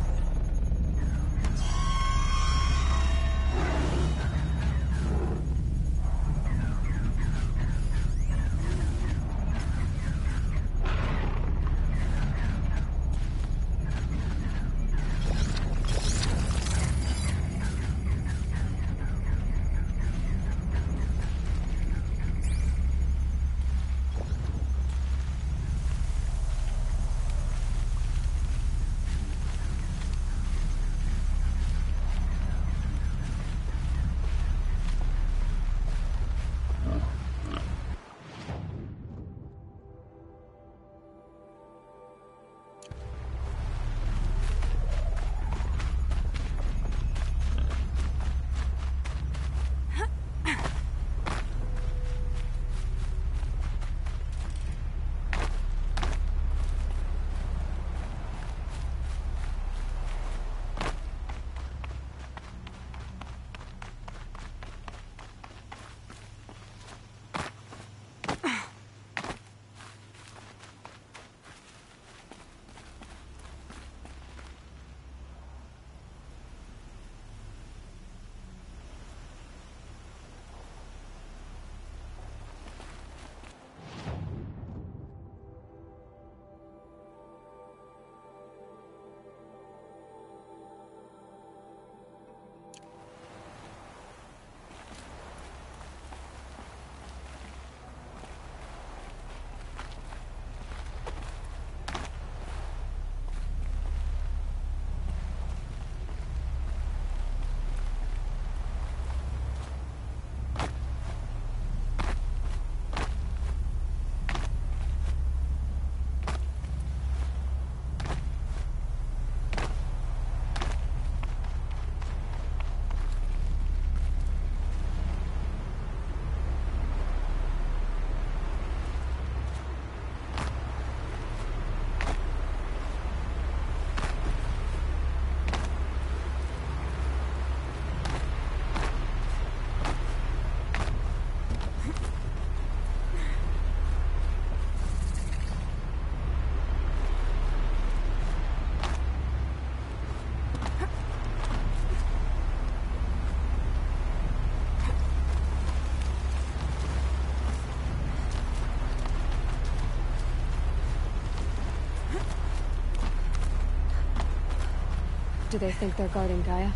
Do they think they're guarding Gaia?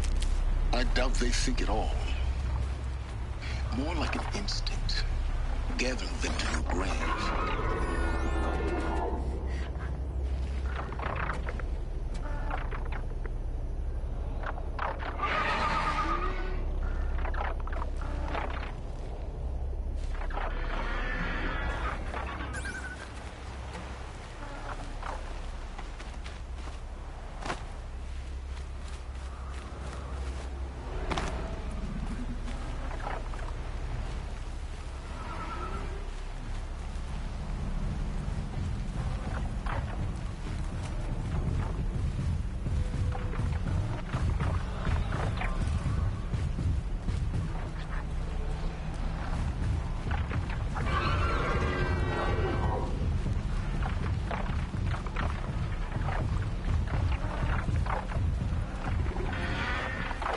I doubt they think at all. More like an instinct, gathering them to your grave.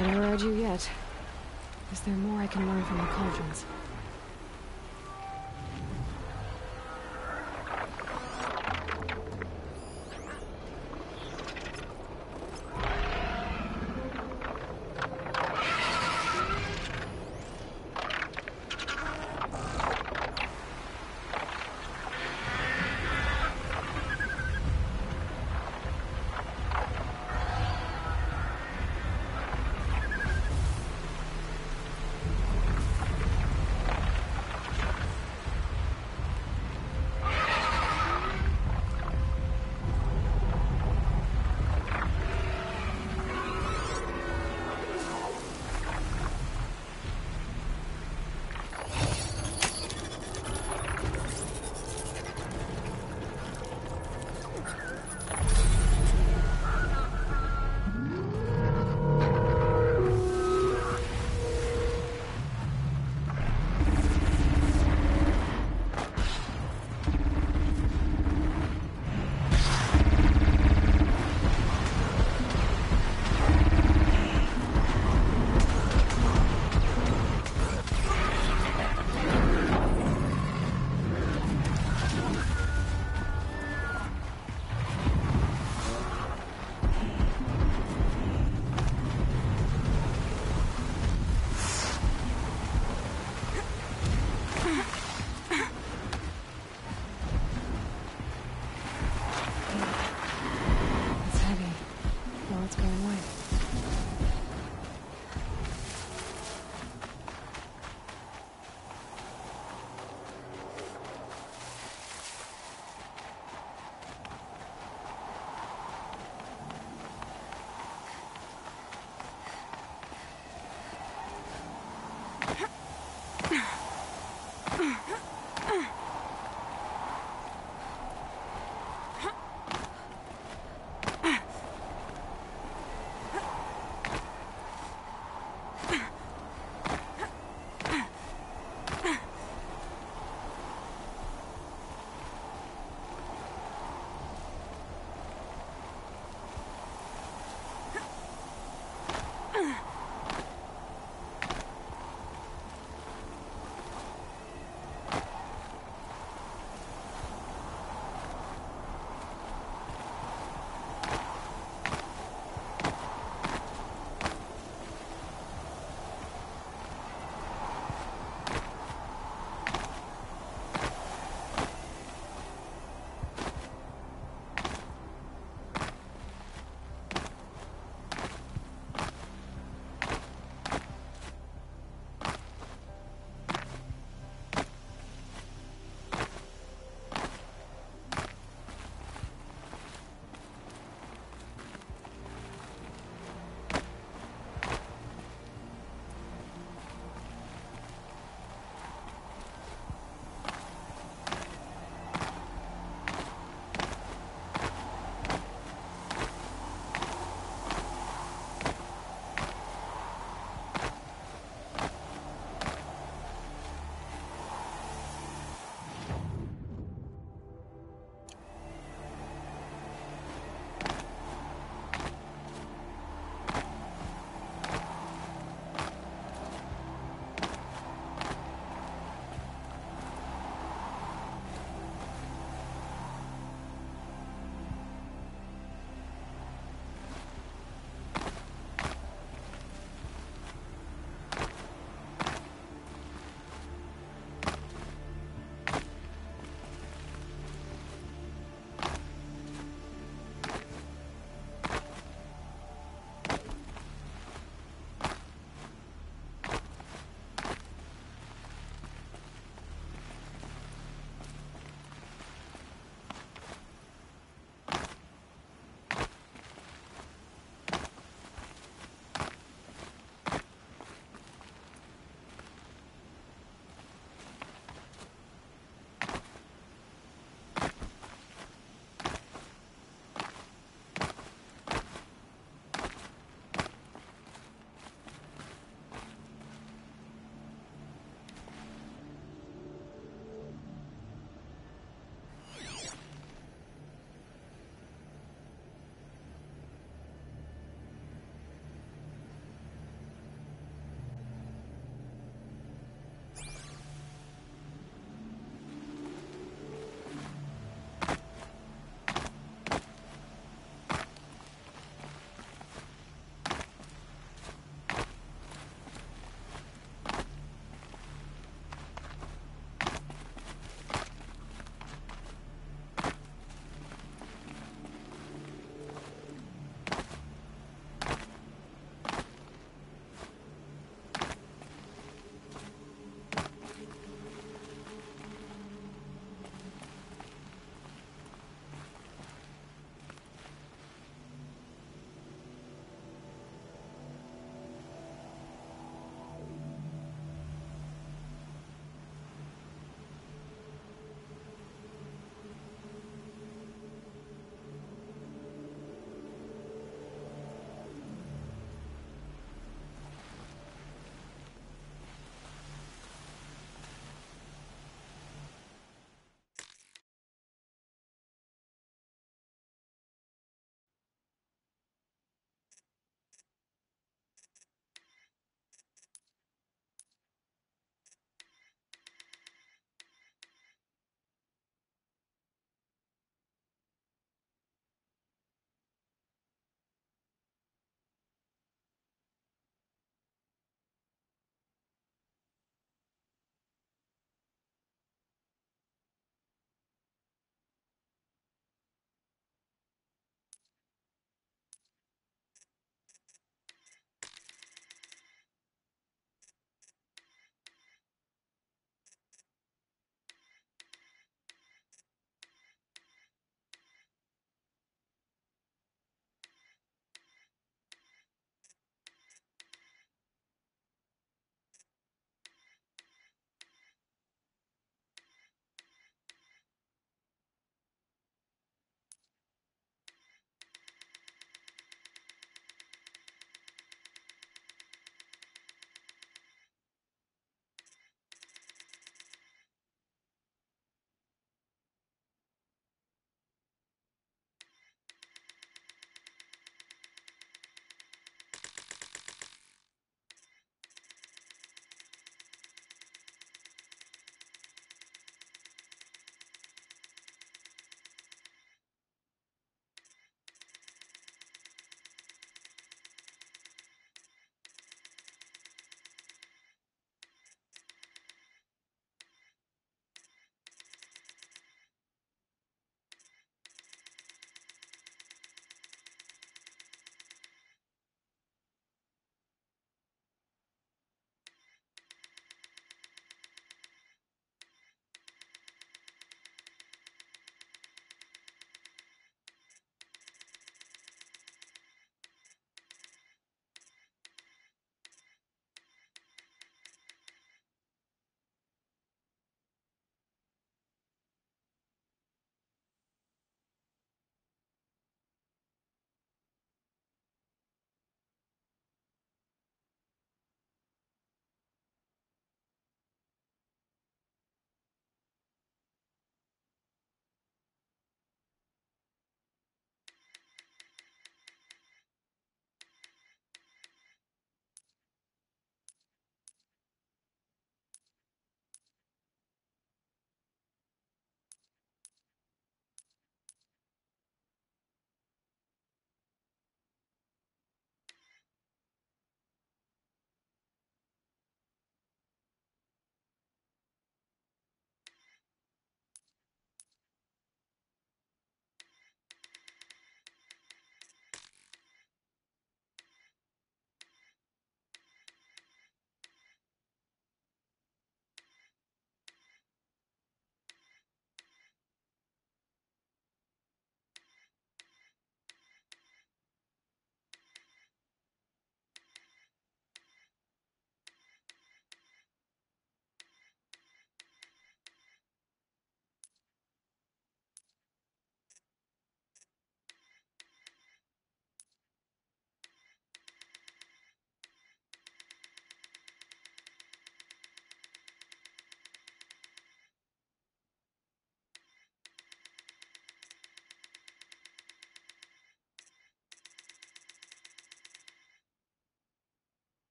Can't override you yet. Is there more I can learn from the cauldrons?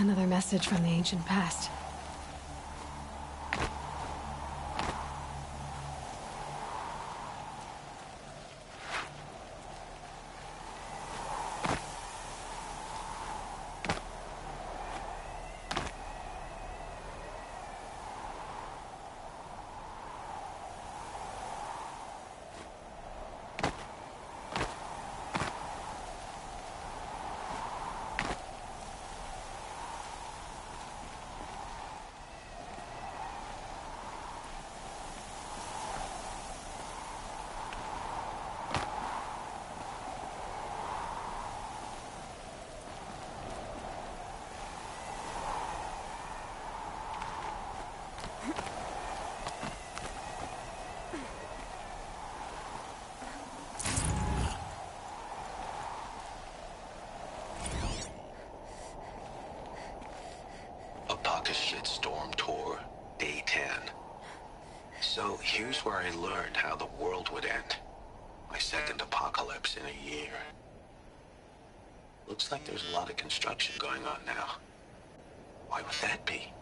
Another message from the ancient past. Shitstorm Tour, Day 10. So here's where I learned how the world would end. My second apocalypse in a year. Looks like there's a lot of construction going on now. Why would that be?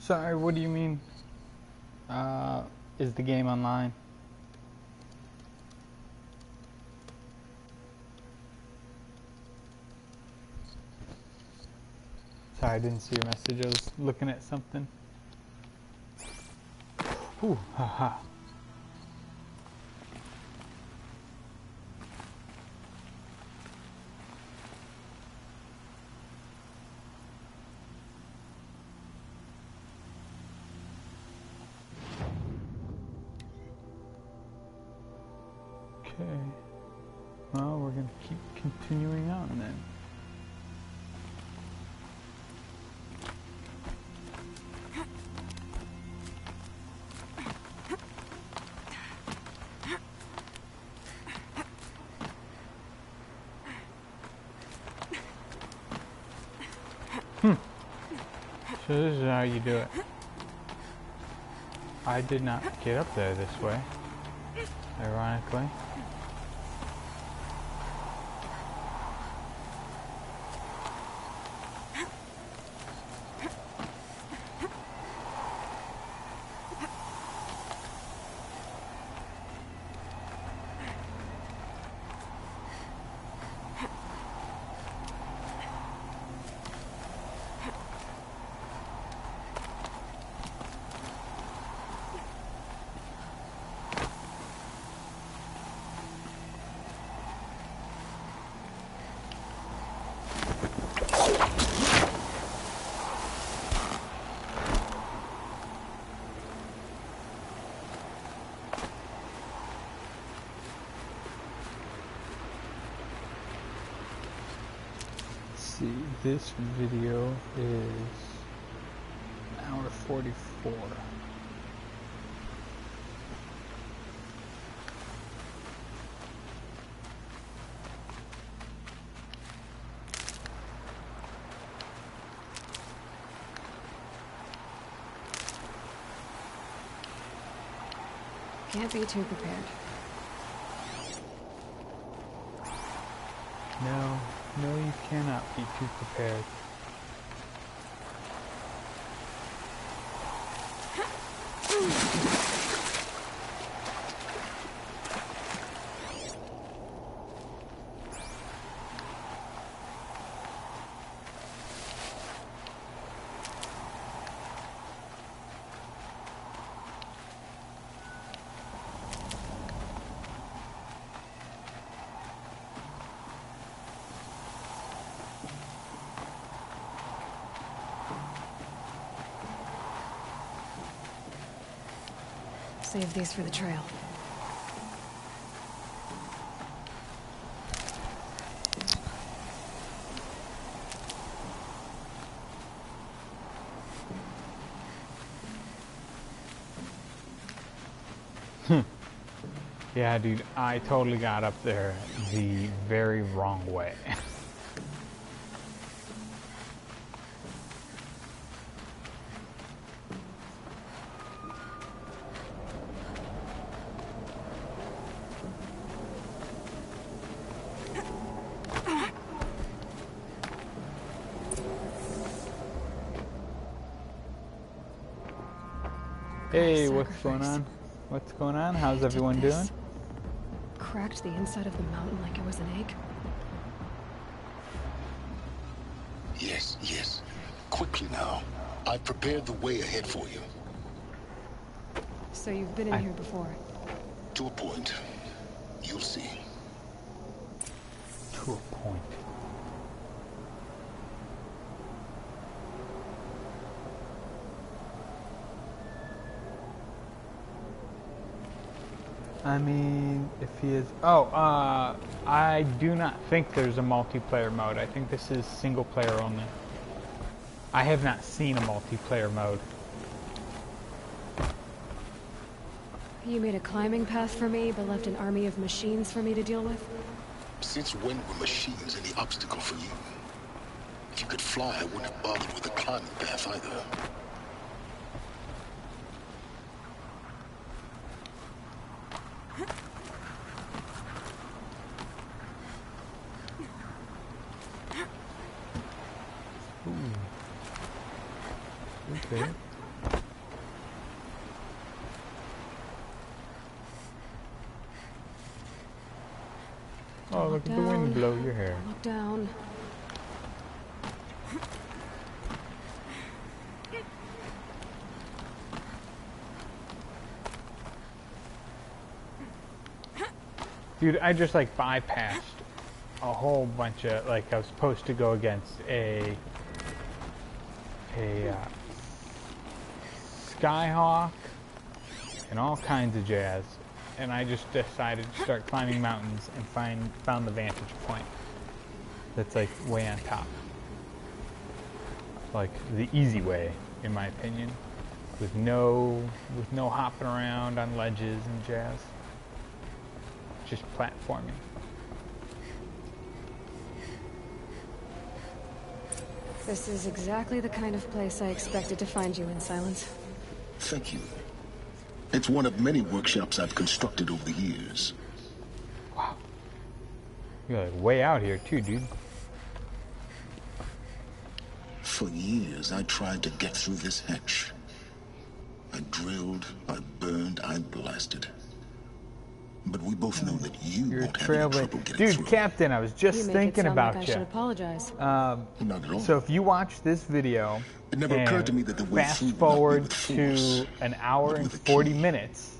Sorry, what do you mean? Is the game online? Sorry, I didn't see your message. I was looking at something. Ooh, haha. Okay. Well, we're gonna keep continuing on then. So this is how you do it. I did not get up there this way, ironically. See, this video is an hour 44. Can't be too prepared. No, you cannot be too prepared. Save these for the trail. Yeah, dude, I totally got up there the very wrong way. Hey, what's going on? What's going on? How's everyone doing? Cracked the inside of the mountain like it was an egg. Yes. Quickly now. I've prepared the way ahead for you. So you've been in here before? To a point. You'll see. To a point. I mean, if he is... Oh, I do not think there's a multiplayer mode. I think this is single player only. I have not seen a multiplayer mode. You made a climbing path for me, but left an army of machines for me to deal with? Since when were machines any obstacle for you? If you could fly, I wouldn't have bothered with a climbing path either. Okay. Oh, look at the wind blow your hair. Look down. Dude, I just like bypassed a whole bunch of, like, I was supposed to go against a Skyhawk and all kinds of jazz, and I just decided to start climbing mountains and found the vantage point that's like way on top, like the easy way, in my opinion, with no hopping around on ledges and jazz, just platforming. This is exactly the kind of place I expected to find you in, Silence. Thank you. It's one of many workshops I've constructed over the years. Wow. You're like way out here too, dude. For years, I tried to get through this hatch. I drilled, I burned, I blasted. But we both know that you won't have any trouble getting dude, through. Captain, I was just thinking about I you. should apologize. Not at all. So if you watch this video, it never occurred to me that the way fast through would forward not be with force, to an hour and 40 minutes.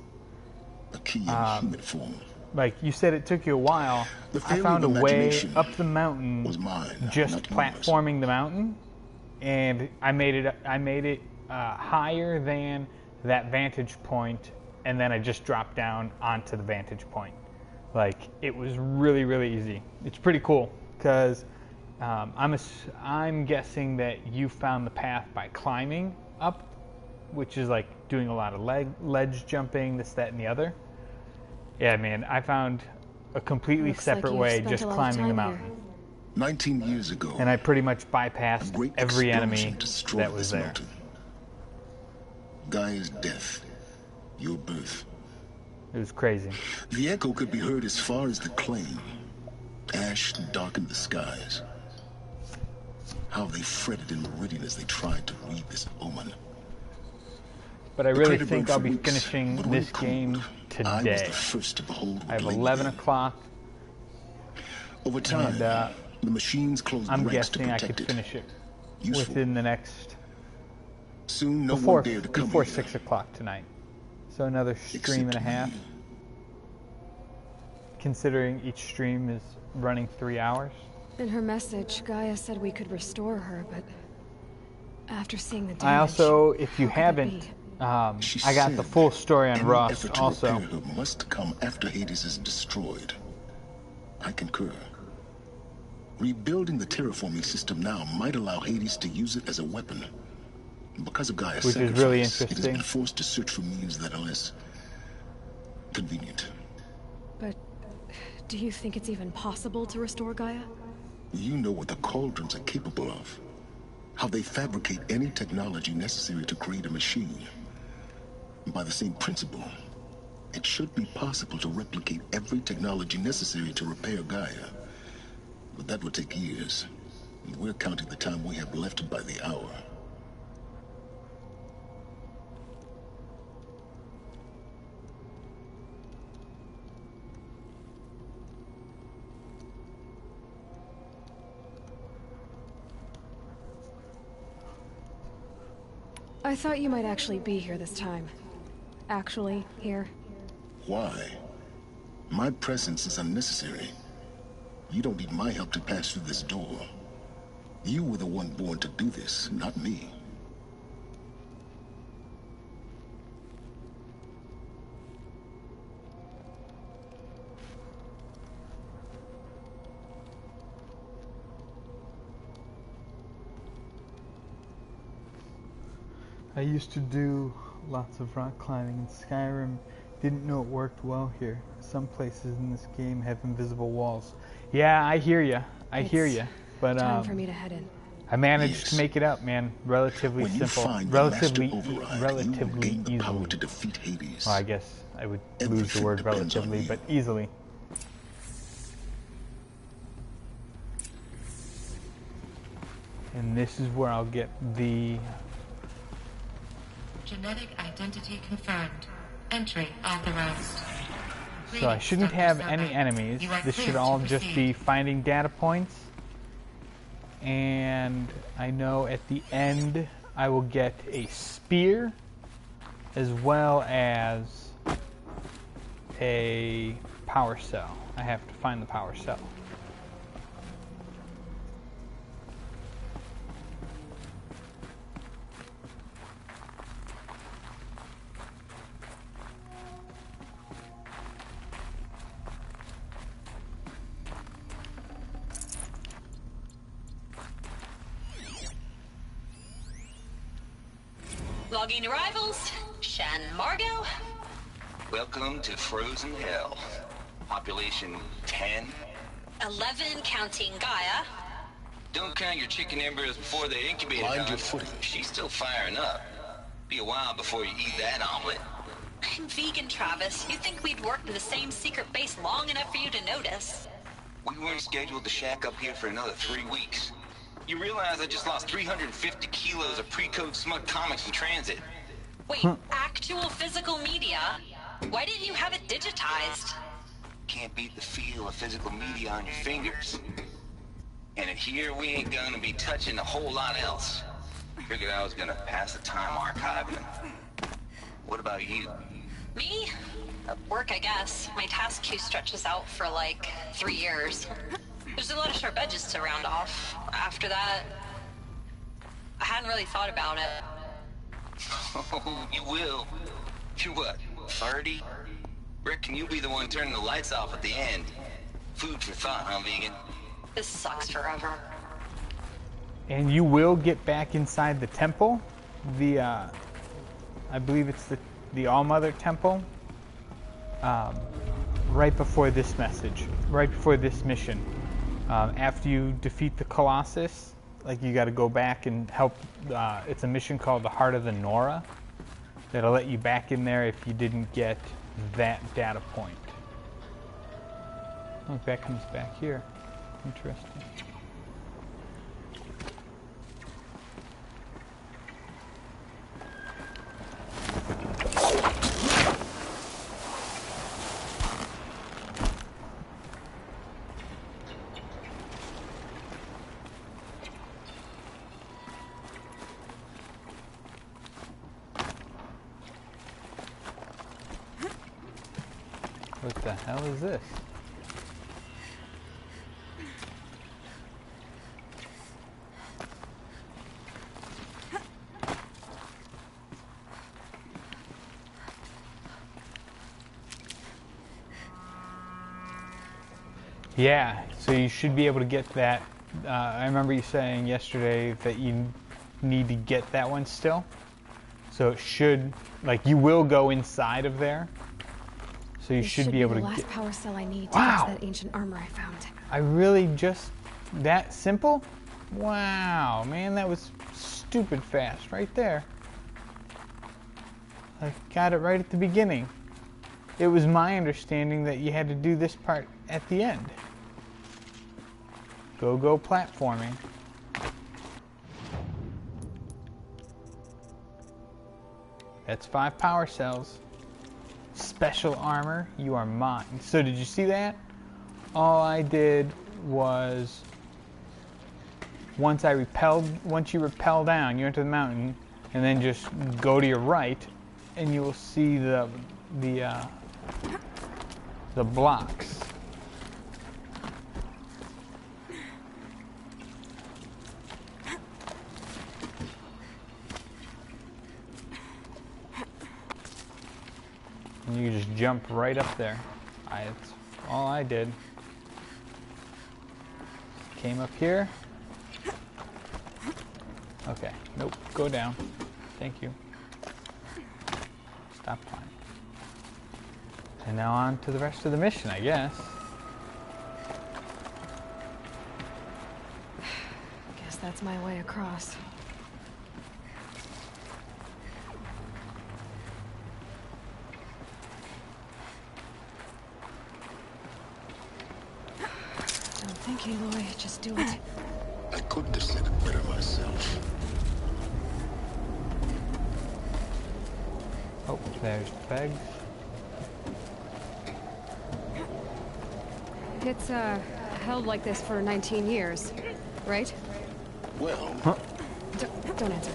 A key in human form. Like you said, it took you a while. I found a way up the mountain, just platforming the mountain, and I made it higher than that vantage point, and then I just dropped down onto the vantage point. Like, it was really, really easy. It's pretty cool because I'm guessing that you found the path by climbing up, which is like doing a lot of ledge jumping, this, that, and the other. Yeah, man, I found a completely separate way just climbing the mountain. 19 years ago, and I pretty much bypassed every enemy that was there. Mountain. Gaia's death, your birth. It was crazy. The echo could be heard as far as the claim. Ash darkened the skies. How they fretted in meridian as they tried to read this omen. But I really think I'll be finishing this game today. I was the first to behold I have 11 o'clock. Over time, and, the machines closed I'm ranks to guessing I protect could it. finish it Useful. within the next Soon, no one dared to come before here. 6 o'clock tonight. So another stream and a half. Considering each stream is running 3 hours. In her message, Gaia said we could restore her, but after seeing the damage, I also, if you haven't, I got the full story on Rust Effort to also. repair her must come after Hades is destroyed. I concur. Rebuilding the terraforming system now might allow Hades to use it as a weapon. Because of Gaia's Which sacrifice, is really it has interesting. been forced to search for means that are less convenient. But do you think it's even possible to restore Gaia? You know what the Cauldrons are capable of. How they fabricate any technology necessary to create a machine. By the same principle, it should be possible to replicate every technology necessary to repair Gaia. But that would take years. And we're counting the time we have left by the hour. I thought you might actually be here this time. Actually, here. Why? My presence is unnecessary. You don't need my help to pass through this door. You were the one born to do this, not me. I used to do lots of rock climbing in Skyrim. Didn't know it worked well here. Some places in this game have invisible walls. Yeah, I hear you. I hear you. But time for me to head in. I managed to make it up, man. Relatively When you simple. find the Relatively, master override, relatively you will gain the easily. power to defeat Hades. Well, I guess I would lose the Everything word depends on relatively, you. but easily. And this is where I'll get the Genetic identity confirmed. Entry authorized. So I shouldn't have any enemies. This should all just be finding data points. And I know at the end I will get a spear as well as a power cell. I have to find the power cell. Logging arrivals. Shan Margot. Welcome to Frozen Hell. Population 10. 11 counting Gaia. Don't count your chicken embryos before they incubate. Mind your footing. She's still firing up. Be a while before you eat that omelet. I'm vegan, Travis. You'd think we'd worked in the same secret base long enough for you to notice. We weren't scheduled to shack up here for another 3 weeks. You realize I just lost 350 kilos of pre-code smug comics in transit. Wait, actual physical media? Why didn't you have it digitized? Can't beat the feel of physical media on your fingers. And here we ain't gonna be touching a whole lot else. Figured I was gonna pass the time archiving. What about you? Me? Work, I guess. My task queue stretches out for like 3 years. There's a lot of sharp edges to round off. After that, I hadn't really thought about it. Oh, you will. You're what, 30? Reckon you'll be the one turning the lights off at the end. Food for thought, huh, vegan? This sucks forever. And you will get back inside the temple. The, I believe it's the All-Mother Temple. Right before this message. Right before this mission. After you defeat the Colossus, like you got to go back and help. It's a mission called the Heart of the Nora that'll let you back in there if you didn't get that data point. Oh, that comes back here. Interesting. What the hell is this? Yeah, so you should be able to get that. I remember you saying yesterday that you need to get that one still. So it should, like, you will go inside of there. So you should be able to get the last power cell I need to Wow. fix that ancient armor I found. I really just that simple? Wow, man, that was stupid fast right there. I got it right at the beginning. It was my understanding that you had to do this part at the end. Go platforming. That's 5 power cells. Special armor, you are mine. So did you see that? All I did was once you rappel down, you enter the mountain, and then just go to your right, and you will see the blocks. And you just jump right up there. That's all I did. Came up here. Okay, nope, go down. Thank you. Stop climbing. And now on to the rest of the mission, I guess. Guess that's my way across. Thank you, Aloy. Just do it. I couldn't have said it better myself. Oh, there's the pegs. It's, held like this for 19 years, right? Well... Huh? Don't answer.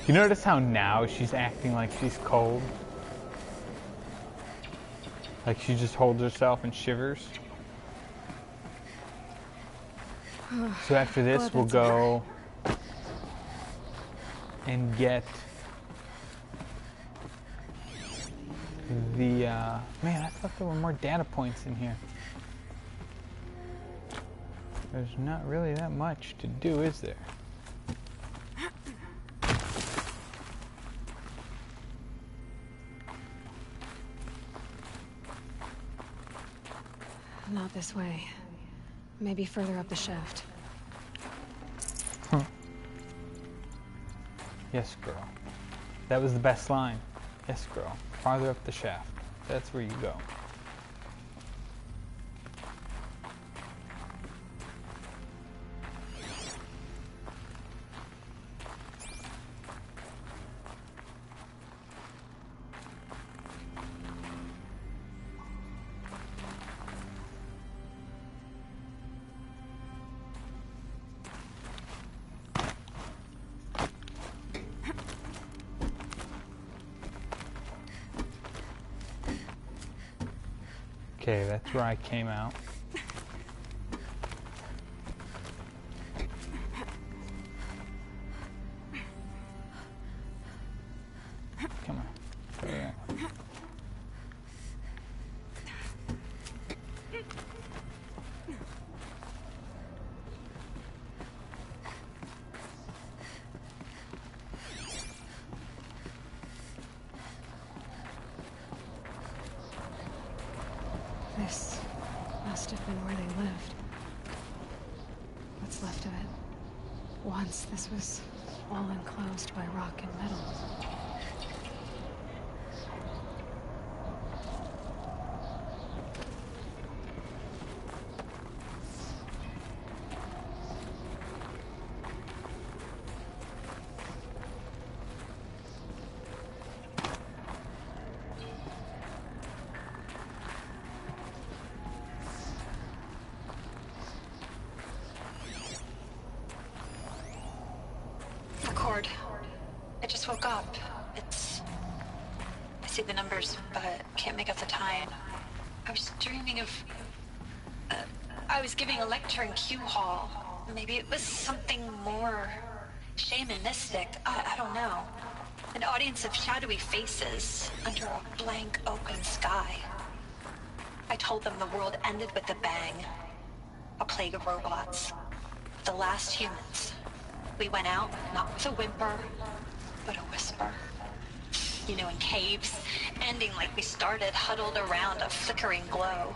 You notice how now she's acting like she's cold? Like she just holds herself and shivers? So after this, we'll go and get the, man, I thought there were more data points in here. There's not really that much to do, is there? Not this way. Maybe further up the shaft. Huh. Yes, girl. That was the best line. Yes, girl. Farther up the shaft. That's where you go. Okay, that's where I came out. Come on. There. This must have been where they lived. What's left of it. Once this was all enclosed by rock and metal. I just woke up. I see the numbers, but can't make out the time. I was dreaming of... I was giving a lecture in Q Hall. Maybe it was something more shamanistic. I don't know. An audience of shadowy faces under a blank open sky. I told them the world ended with a bang. A plague of robots. The last humans. We went out, not with a whimper, but a whisper. You know, in caves, ending like we started, huddled around a flickering glow.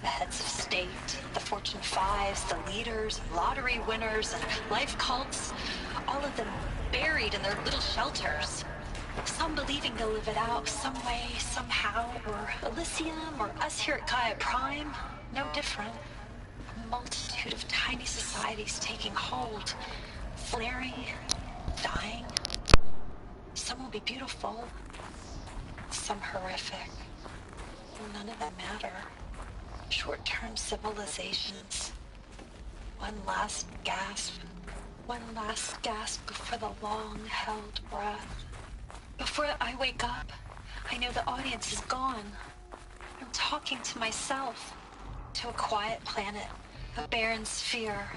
The heads of state, the Fortune 5s, the leaders, lottery winners, and life cults, all of them buried in their little shelters. Some believing they'll live it out some way, somehow, or Elysium, or us here at Gaia Prime, no different. A multitude of tiny societies taking hold. Flaring, dying. Some will be beautiful, some horrific. None of them matter. Short-term civilizations. One last gasp. One last gasp before the long-held breath. Before I wake up, I know the audience is gone. I'm talking to myself. To a quiet planet, a barren sphere.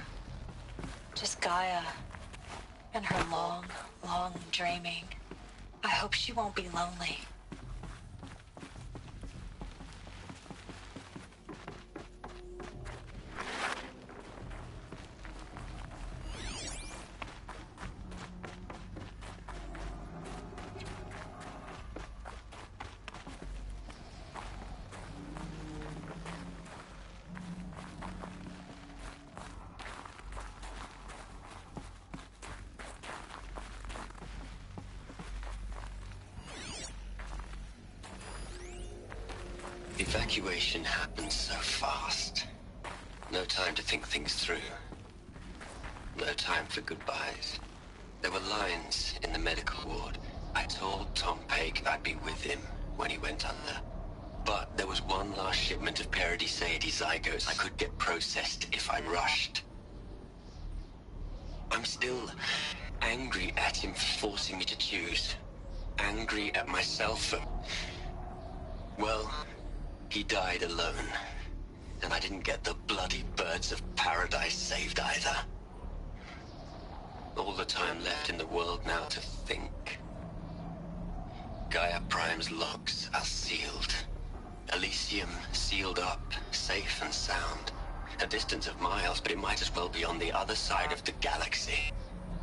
Just Gaia. And her long, long dreaming. I hope she won't be lonely. Evacuation happens so fast. No time to think things through. No time for goodbyes. There were lines in the medical ward, I told Tom Pake I'd be with him when he went under. But there was one last shipment of Paradiseidae zygotes I could get processed if I rushed. I'm still angry at him for forcing me to choose. Angry at myself for... Well, he died alone. And I didn't get the bloody birds of paradise saved either. All the time left in the world now to think. Gaia Prime's logs are sealed. Elysium sealed up, safe and sound. A distance of miles, but it might as well be on the other side of the galaxy.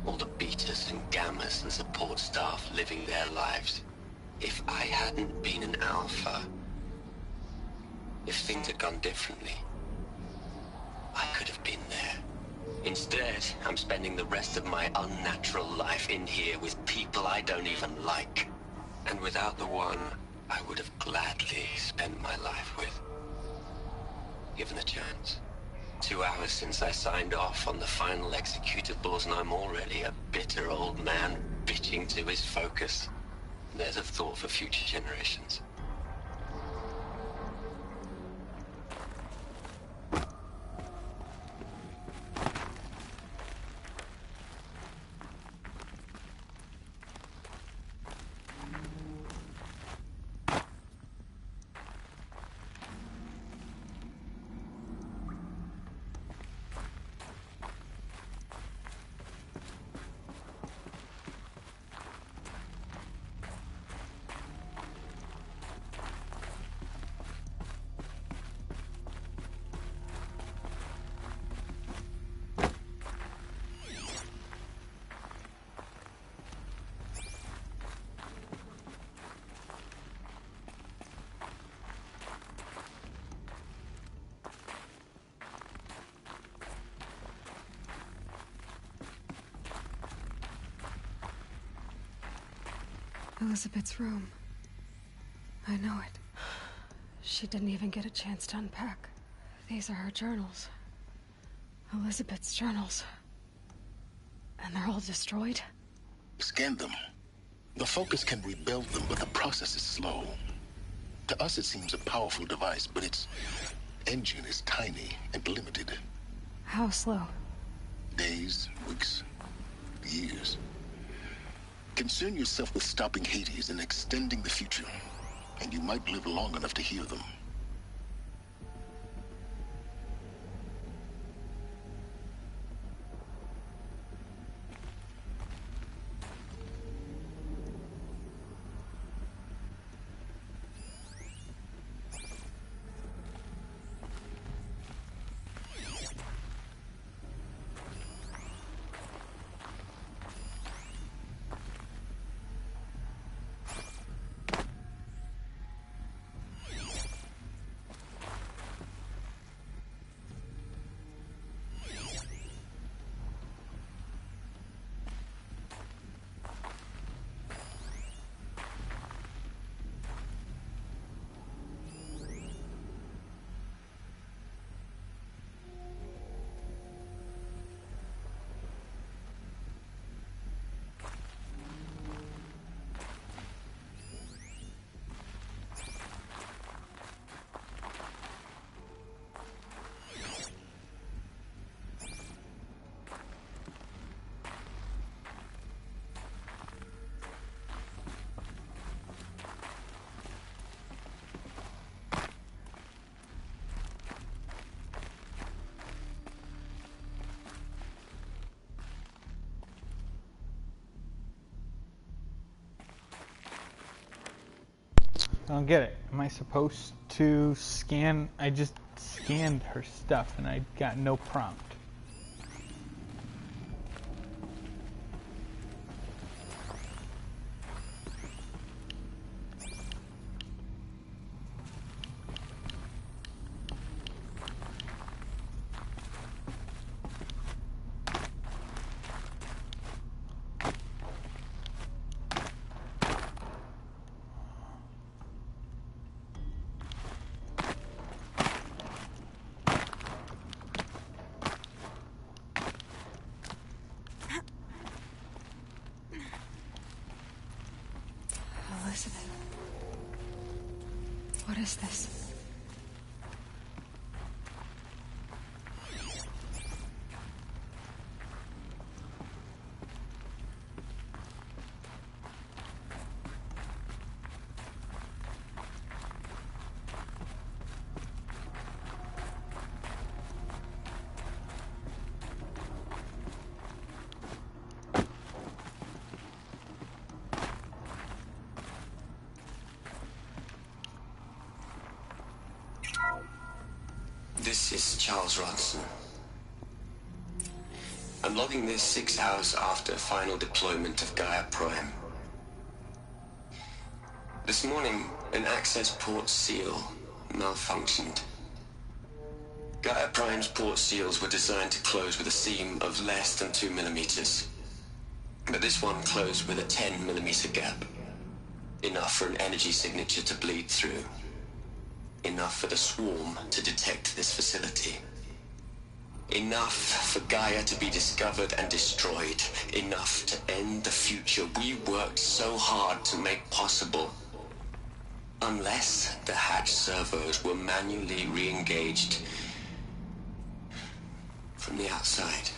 All the betas and gammas and support staff living their lives. If I hadn't been an alpha, if things had gone differently, I could have been there. Instead, I'm spending the rest of my unnatural life in here with people I don't even like. And without the one I would have gladly spent my life with. Given a chance. 2 hours since I signed off on the final executables, and I'm already a bitter old man bitching to his focus. There's a thought for future generations. Elizabeth's room. I know it. She didn't even get a chance to unpack. These are her journals. Elizabeth's journals. And they're all destroyed? Scan them. The Focus can rebuild them, but the process is slow. To us, it seems a powerful device, but its engine is tiny and limited. How slow? Days, weeks, years. Concern yourself with stopping Hades and extending the future, and you might live long enough to hear them. I don't get it. Am I supposed to scan? I just scanned her stuff and I got no prompt. What is this? This is Charles Ronson. I'm logging this 6 hours after final deployment of Gaia Prime. This morning, an access port seal malfunctioned. Gaia Prime's port seals were designed to close with a seam of less than 2 millimeters. But this one closed with a 10 millimeter gap. Enough for an energy signature to bleed through. Enough for the swarm to detect this facility. Enough for Gaia to be discovered and destroyed. Enough to end the future we worked so hard to make possible. Unless the hatch servos were manually re-engaged from the outside.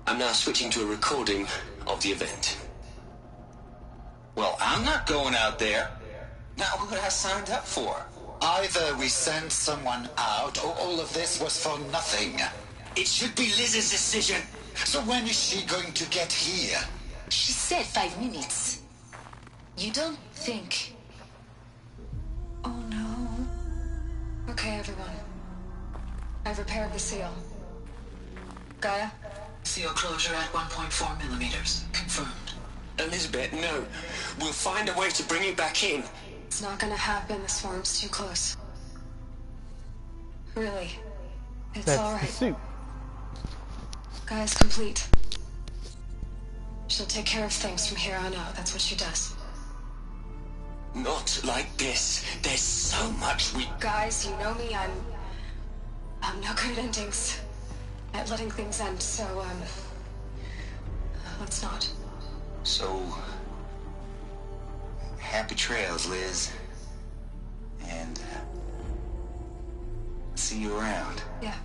I'm now switching to a recording of the event. Well, I'm not going out there. Not what I signed up for. Either we send someone out, or all of this was for nothing. It should be Liz's decision. So when is she going to get here? She said 5 minutes. You don't think... Oh no. Okay, everyone. I've repaired the seal. Gaia? Seal closure at 1.4 millimeters. Confirmed. Elizabeth, no. We'll find a way to bring you back in. It's not gonna happen. The swarm's too close. Really. It's all right. That's the suit. Gaia's complete. She'll take care of things from here on out. That's what she does. Not like this. There's so much we... Guys, you know me. I'm no good at endings. At letting things end, so, let's not. So... happy trails, Liz. And, see you around. Yeah.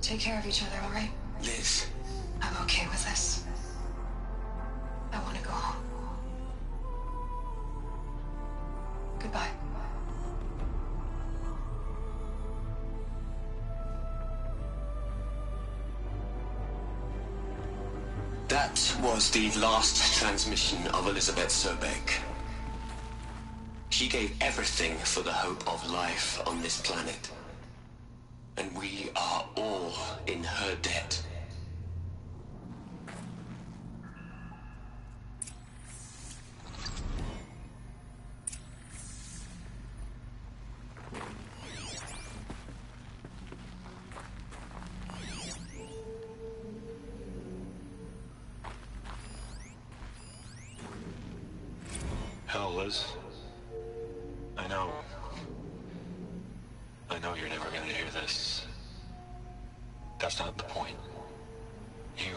Take care of each other, all right? Liz. I'm okay with this. I want to go home. Goodbye. That was the last transmission of Elizabeth Sobek. She gave everything for the hope of life on this planet. And we are all in her debt. Hell, Liz. I know you're never gonna hear this. That's not the point. You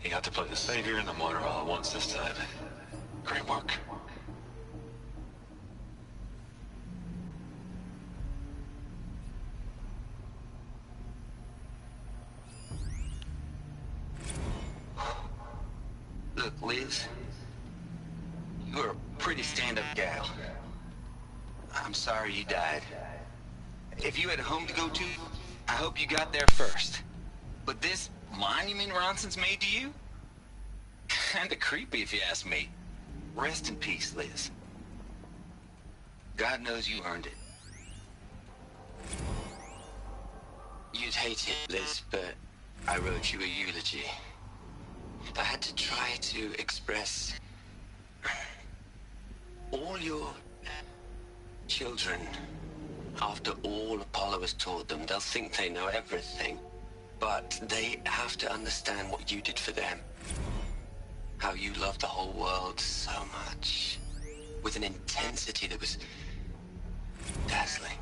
got to play the savior and the martyr all at once this time. Great work. Look, Liz. You're a pretty stand-up gal. I'm sorry you died. If you had a home to go to, I hope you got there first. But this monument Ronson's made to you? Kinda creepy if you ask me. Rest in peace, Liz. God knows you earned it. You'd hate it, Liz, but I wrote you a eulogy. I had to try to express all your children. After all Apollo has taught them, they'll think they know everything. But they have to understand what you did for them. How you loved the whole world so much. With an intensity that was dazzling.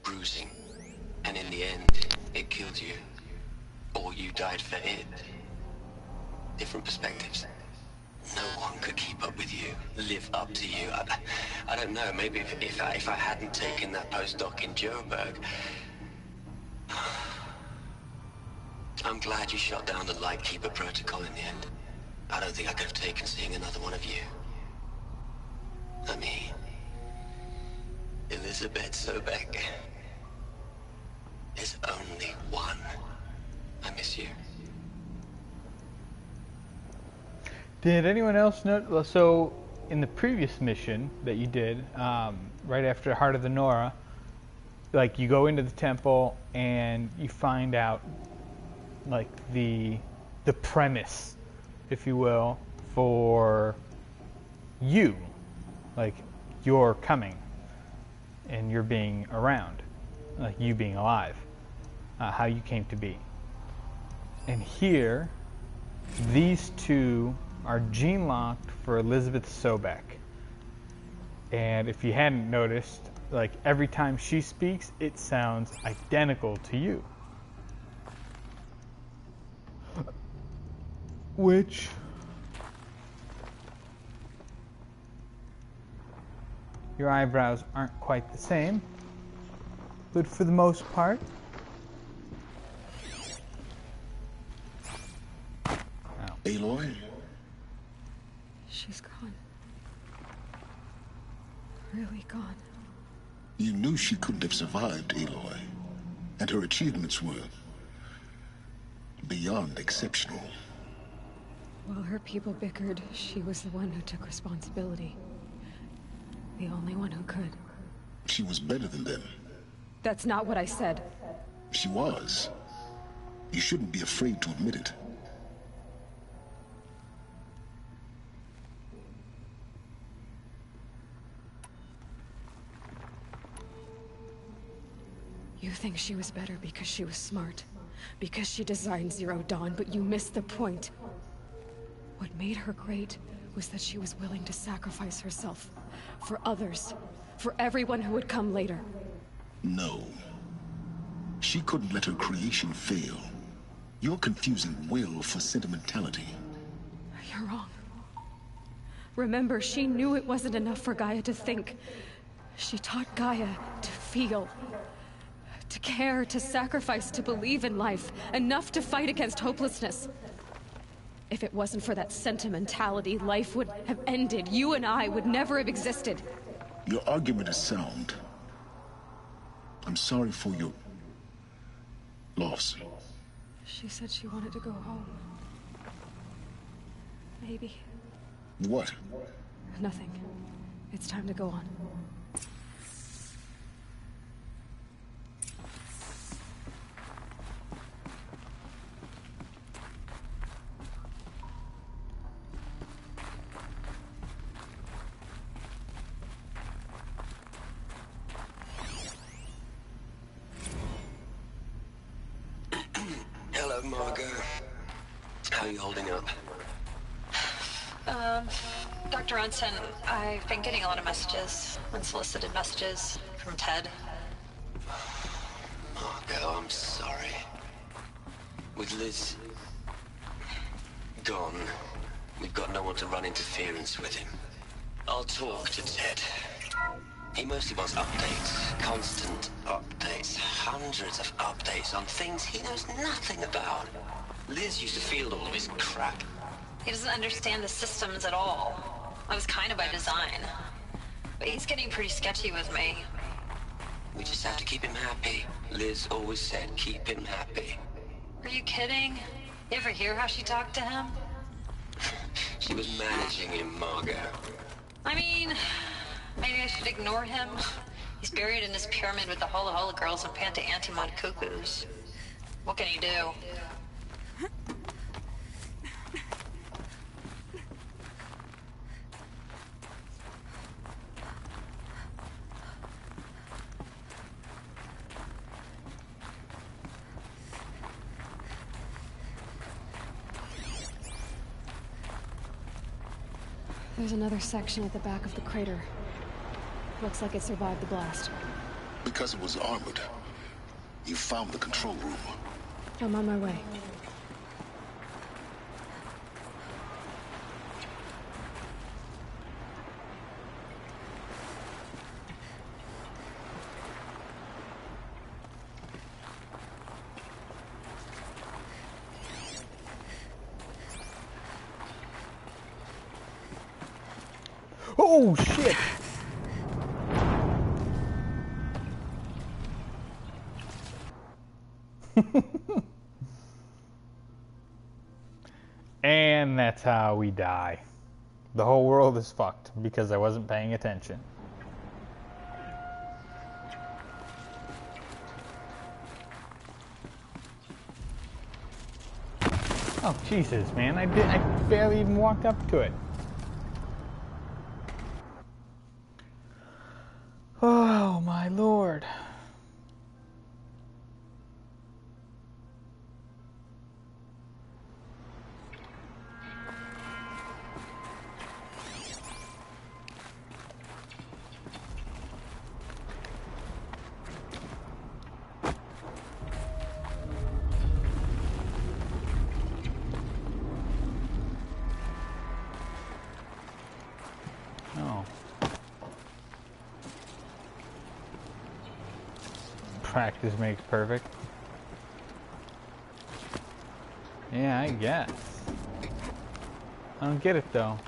Bruising. And in the end, it killed you. Or you died for it. different perspectives. No one could keep up with you, live up to you. I don't know, maybe if I hadn't taken that postdoc in Joburg. I'm glad you shot down the Lightkeeper protocol in the end. I don't think I could have taken seeing another one of you. I mean, Elizabeth Sobeck. There's only one. I miss you. Did anyone else know? So, in the previous mission that you did, right after Heart of the Nora, like you go into the temple and you find out, like the premise, if you will, for you, like you're coming and you're being around, like you being alive, how you came to be. And here, these two are gene locked for Elizabeth Sobeck. And if you hadn't noticed, like every time she speaks, it sounds identical to you. Which your eyebrows aren't quite the same, but for the most part. Aloy? She's gone. Really gone. You knew she couldn't have survived, Aloy. And her achievements were beyond exceptional. While her people bickered, she was the one who took responsibility. The only one who could. She was better than them. That's not what I said. She was. You shouldn't be afraid to admit it. You think she was better because she was smart, because she designed Zero Dawn, but you missed the point. What made her great was that she was willing to sacrifice herself for others, for everyone who would come later. No. She couldn't let her creation fail. You're confusing will for sentimentality. You're wrong. Remember, she knew it wasn't enough for Gaia to think. She taught Gaia to feel. To care, to sacrifice, to believe in life, enough to fight against hopelessness. If it wasn't for that sentimentality, life would have ended. You and I would never have existed. Your argument is sound. I'm sorry for your loss. She said she wanted to go home. Maybe. What? Nothing. It's time to go on. Hello, Margot. How are you holding up? Dr. Ronson, I've been getting a lot of messages, unsolicited messages from Ted. Margot, I'm sorry. With Liz gone, we've got no one to run interference with him. I'll talk to Ted. He mostly wants updates, constant updates, hundreds of updates on things he knows nothing about. Liz used to field all of his crap. He doesn't understand the systems at all. That was kind of by design. But he's getting pretty sketchy with me. We just have to keep him happy. Liz always said keep him happy. Are you kidding? You ever hear how she talked to him? She was managing him, Margot. I mean, maybe I should ignore him. He's buried in his pyramid with the Hola Hola girls and Panta Antimod cuckoos. What can he do? There's another section at the back of the crater. Looks like it survived the blast. Because it was armored. You found the control room. I'm on my way. Oh, shit! And that's how we die. The whole world is fucked because I wasn't paying attention. Oh, Jesus, man. I barely even walked up to it. Oh, my Lord. Practice makes perfect. Yeah, I guess. I don't get it though.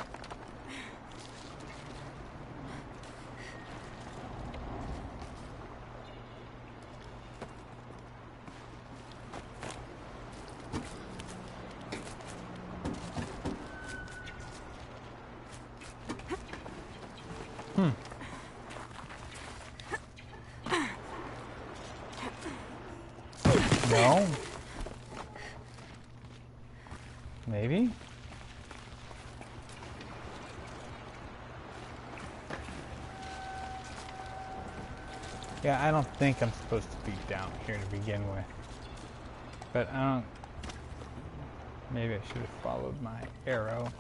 No? Maybe? Yeah, I don't think I'm supposed to be down here to begin with. But I don't... Maybe I should have followed my arrow.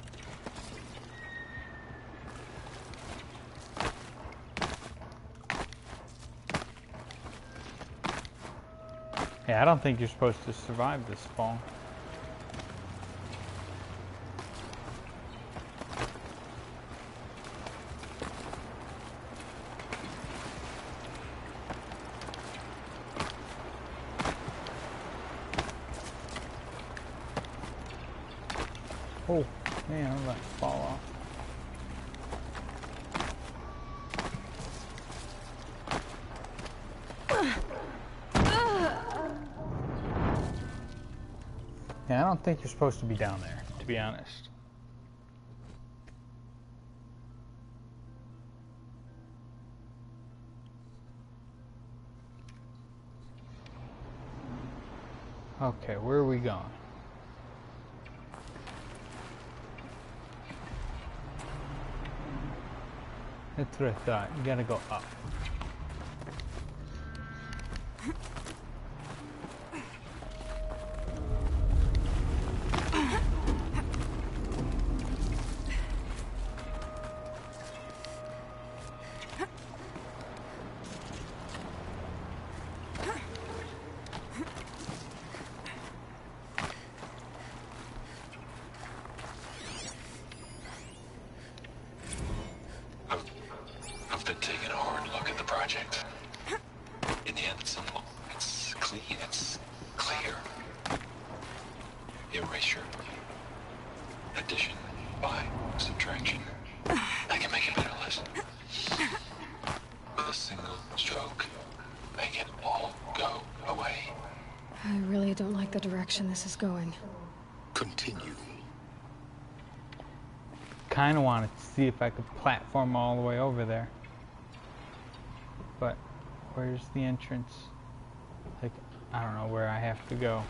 Yeah, I don't think you're supposed to survive this fall. Oh, man, I'm about to fall off. Yeah, I don't think you're supposed to be down there, to be honest. Okay, where are we going? That's what I thought. You gotta go up. I've been taking a hard look at the project. In the end, it's simple. It's clean. It's clear. Erasure. Addition. By. Subtraction. I can make a better list. With a single stroke, make it all go away. I really don't like the direction this is going. Continue. Kind of wanted to see if I could platform all the way over there. But where's the entrance? Like, I don't know where I have to go.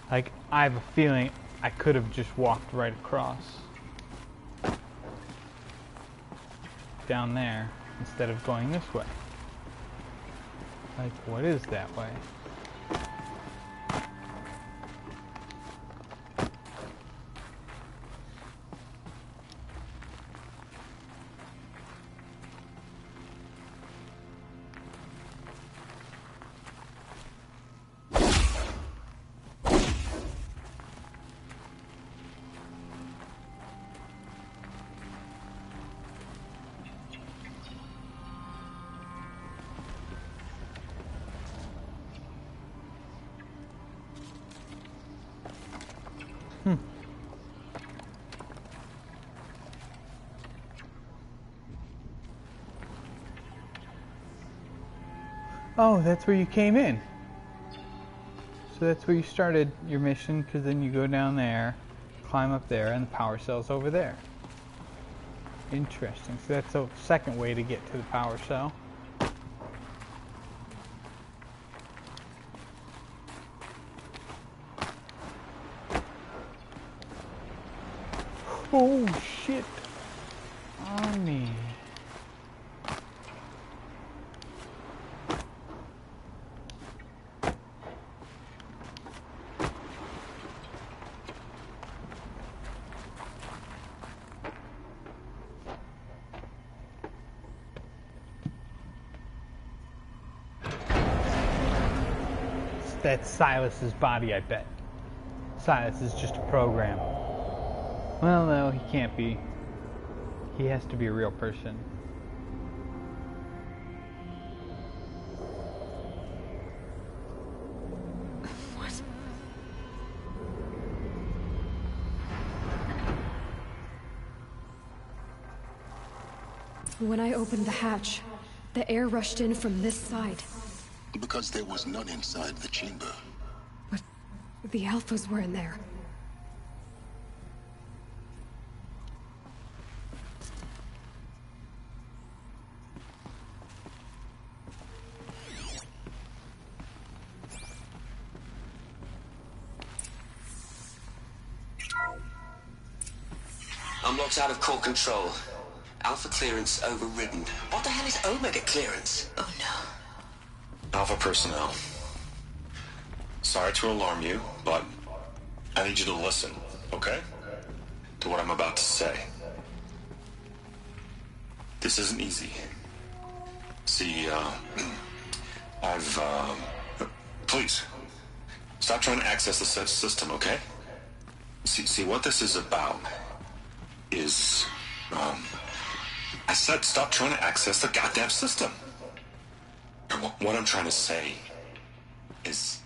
Like, I have a feeling I could have just walked right across. Down there, instead of going this way. Like, what is that way? Oh, that's where you came in. So that's where you started your mission, because then you go down there, climb up there, and the power cell's over there. Interesting. So that's the second way to get to the power cell. Oh shit! On me. That's Silas's body, I bet. Silas is just a program. Well, no, he can't be. He has to be a real person. What? When I opened the hatch, the air rushed in from this side. Because there was none inside the chamber. But the Alphas were in there. Unlocked out of core control. Alpha clearance overridden. What the hell is Omega clearance? Oh no. Alpha personnel. Sorry to alarm you, but I need you to listen, okay? To what I'm about to say. This isn't easy. See, please, stop trying to access the system, okay? See, what this is about is, I said stop trying to access the goddamn system. What I'm trying to say is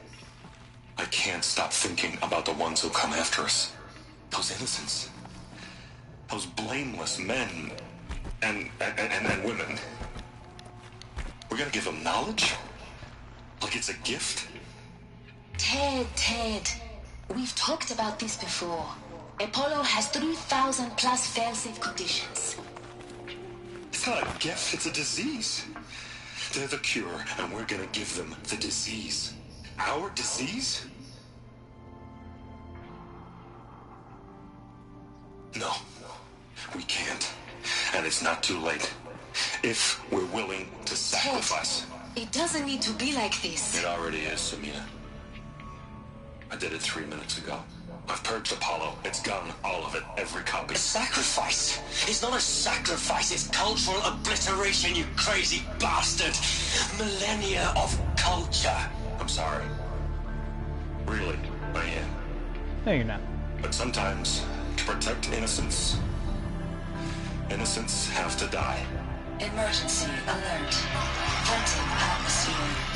I can't stop thinking about the ones who come after us. Those innocents. Those blameless men and women. We're gonna give them knowledge? Like it's a gift? Ted. We've talked about this before. Apollo has 3,000 plus fail-safe conditions. It's not a gift, it's a disease. They're the cure, and we're gonna give them the disease. Our disease? No, we can't. And it's not too late. If we're willing to sacrifice. Ted, it doesn't need to be like this. It already is, Samina. I did it 3 minutes ago. I've purged Apollo. It's gone, all of it, every copy. A sacrifice? It's not a sacrifice, it's cultural obliteration, you crazy bastard! Millennia of culture! I'm sorry. Really, I am. No, you're not. But sometimes, to protect innocence, innocents have to die. Emergency alert. Venting atmosphere.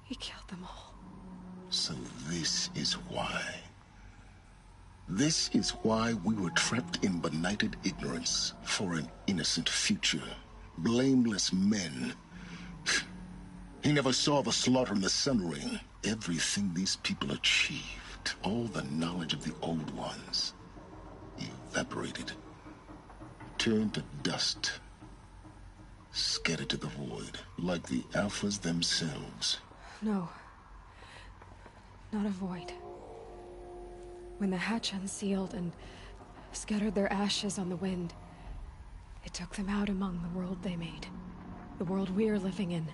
He killed them all. So this is why. This is why we were trapped in benighted ignorance for an innocent future. Blameless men. He never saw the slaughter in the Sun Ring. Everything these people achieved, all the knowledge of the old ones, evaporated, turned to dust, scattered to the void, like the Alphas themselves. No. Not a void. When the hatch unsealed and scattered their ashes on the wind, it took them out among the world they made. The world we're living in.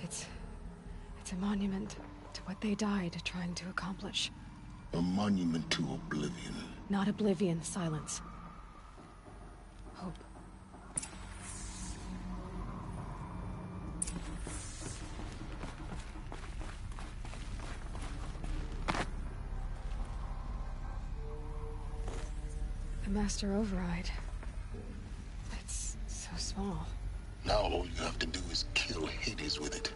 It's a monument to what they died trying to accomplish. A monument to oblivion. Not oblivion, silence. Hope. The Master Override. It's so small. Now all you have to do is kill Hades with it.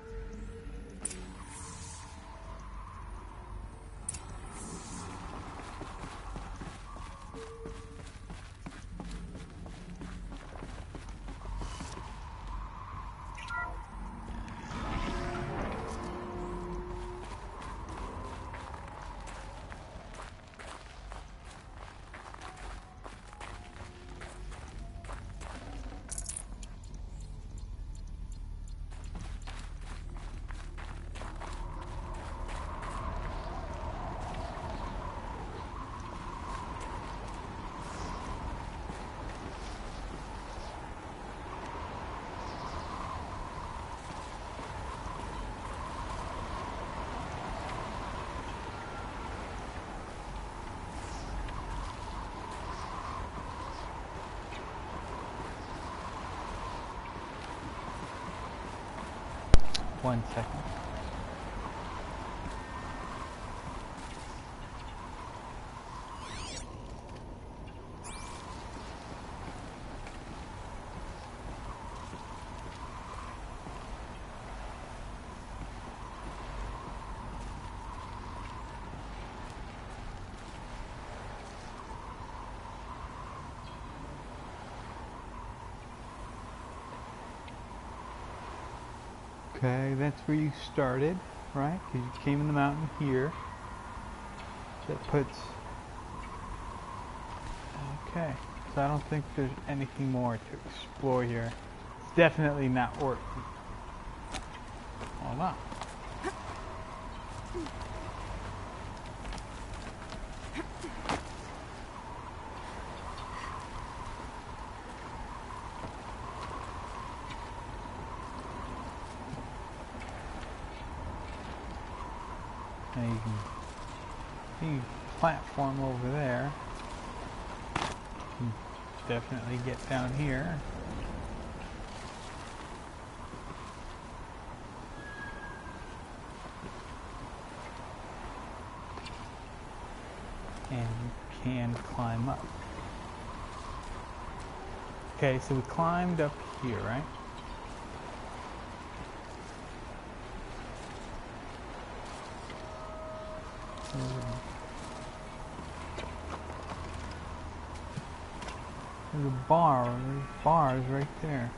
One second. Okay, that's where you started, right? Because you came in the mountain here. That puts... Okay, so I don't think there's anything more to explore here. It's definitely not worth it. Hold on. Now you can platform over there. You can definitely get down here. And you can climb up. Okay, so we climbed up here, right? There's a bar, there's bars right there.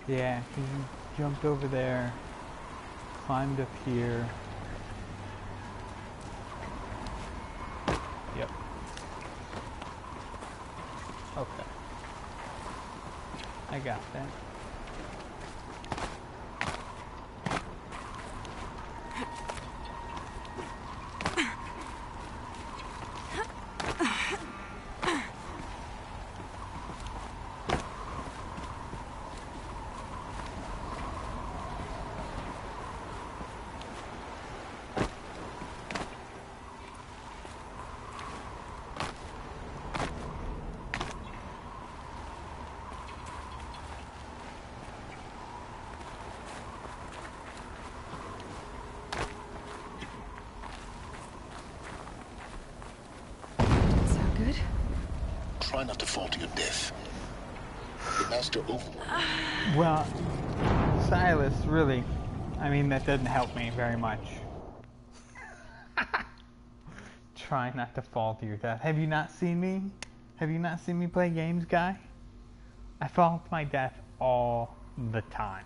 Yeah, because you jumped over there, climbed up here. Yep. Okay. I got that. Try not to fall to your death. The Master Override. Well, Silas, really, I mean, that doesn't help me very much. Try not to fall to your death. Have you not seen me? Have you not seen me play games, guy? I fall to my death all the time.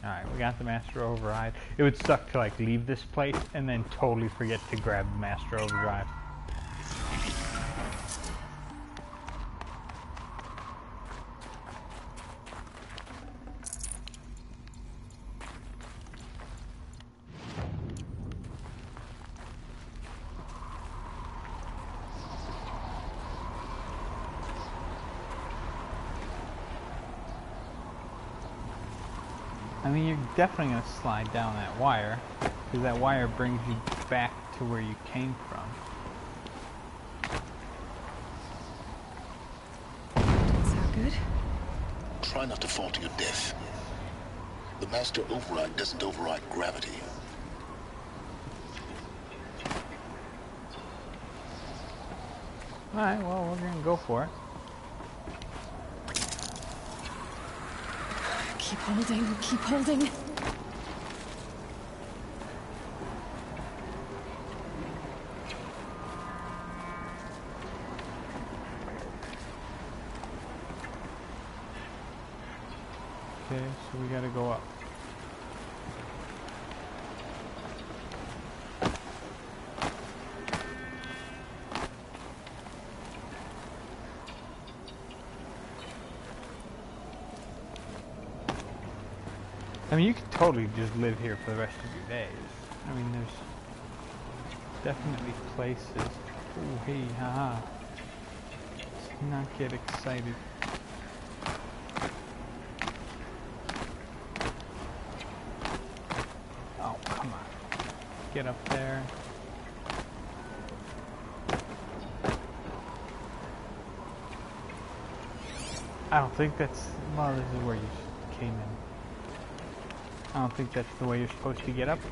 Alright, we got the Master Override. It would suck to like leave this place and then totally forget to grab the Master Overdrive. I mean, you're definitely going to slide down that wire, because that wire brings you back to where you came from. Good? Try not to fall to your death. The Master Override doesn't override gravity. Alright, well, we're gonna go for it. Keep holding, keep holding. Okay, so we gotta go up. I mean, you could totally just live here for the rest of your days. I mean, there's definitely places. Ooh, hey, haha. Let's not get excited. Oh, come on. Get up there. I don't think that's... Well, this is where you came in. I don't think that's the way you're supposed to get up. To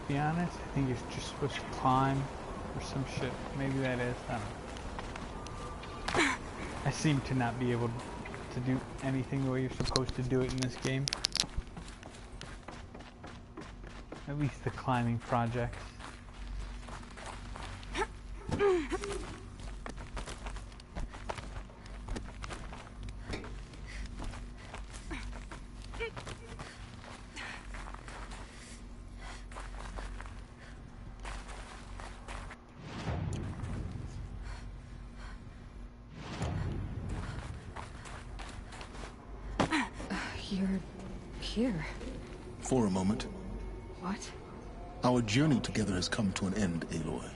be honest, I think you're just supposed to climb or some shit. Maybe that is. I don't know. I seem to not be able to do anything the way you're supposed to do it in this game. At least the climbing projects. You're here. For a moment. What? Our journey together has come to an end, Aloy.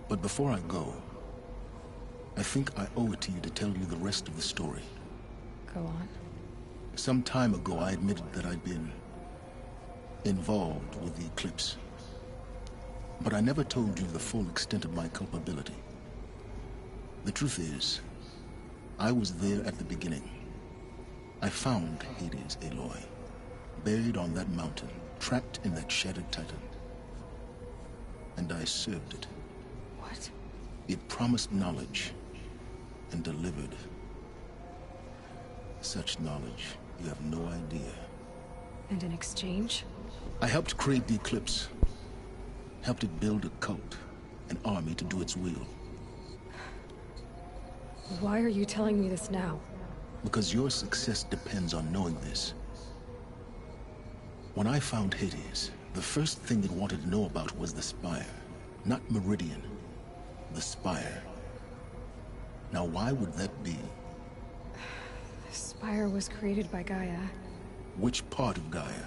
But before I go, I think I owe it to you to tell you the rest of the story. Go on. Some time ago, I admitted that I'd been involved with the Eclipse. But I never told you the full extent of my culpability. The truth is, I was there at the beginning. I found Hades, Aloy, buried on that mountain, trapped in that shattered titan. And I served it. What? It promised knowledge and delivered such knowledge you have no idea. And in exchange? I helped create the Eclipse. Helped it build a cult, an army to do its will. Why are you telling me this now? Because your success depends on knowing this. When I found Hades, the first thing it wanted to know about was the Spire. Not Meridian. The Spire. Now why would that be? The Spire was created by Gaia. Which part of Gaia?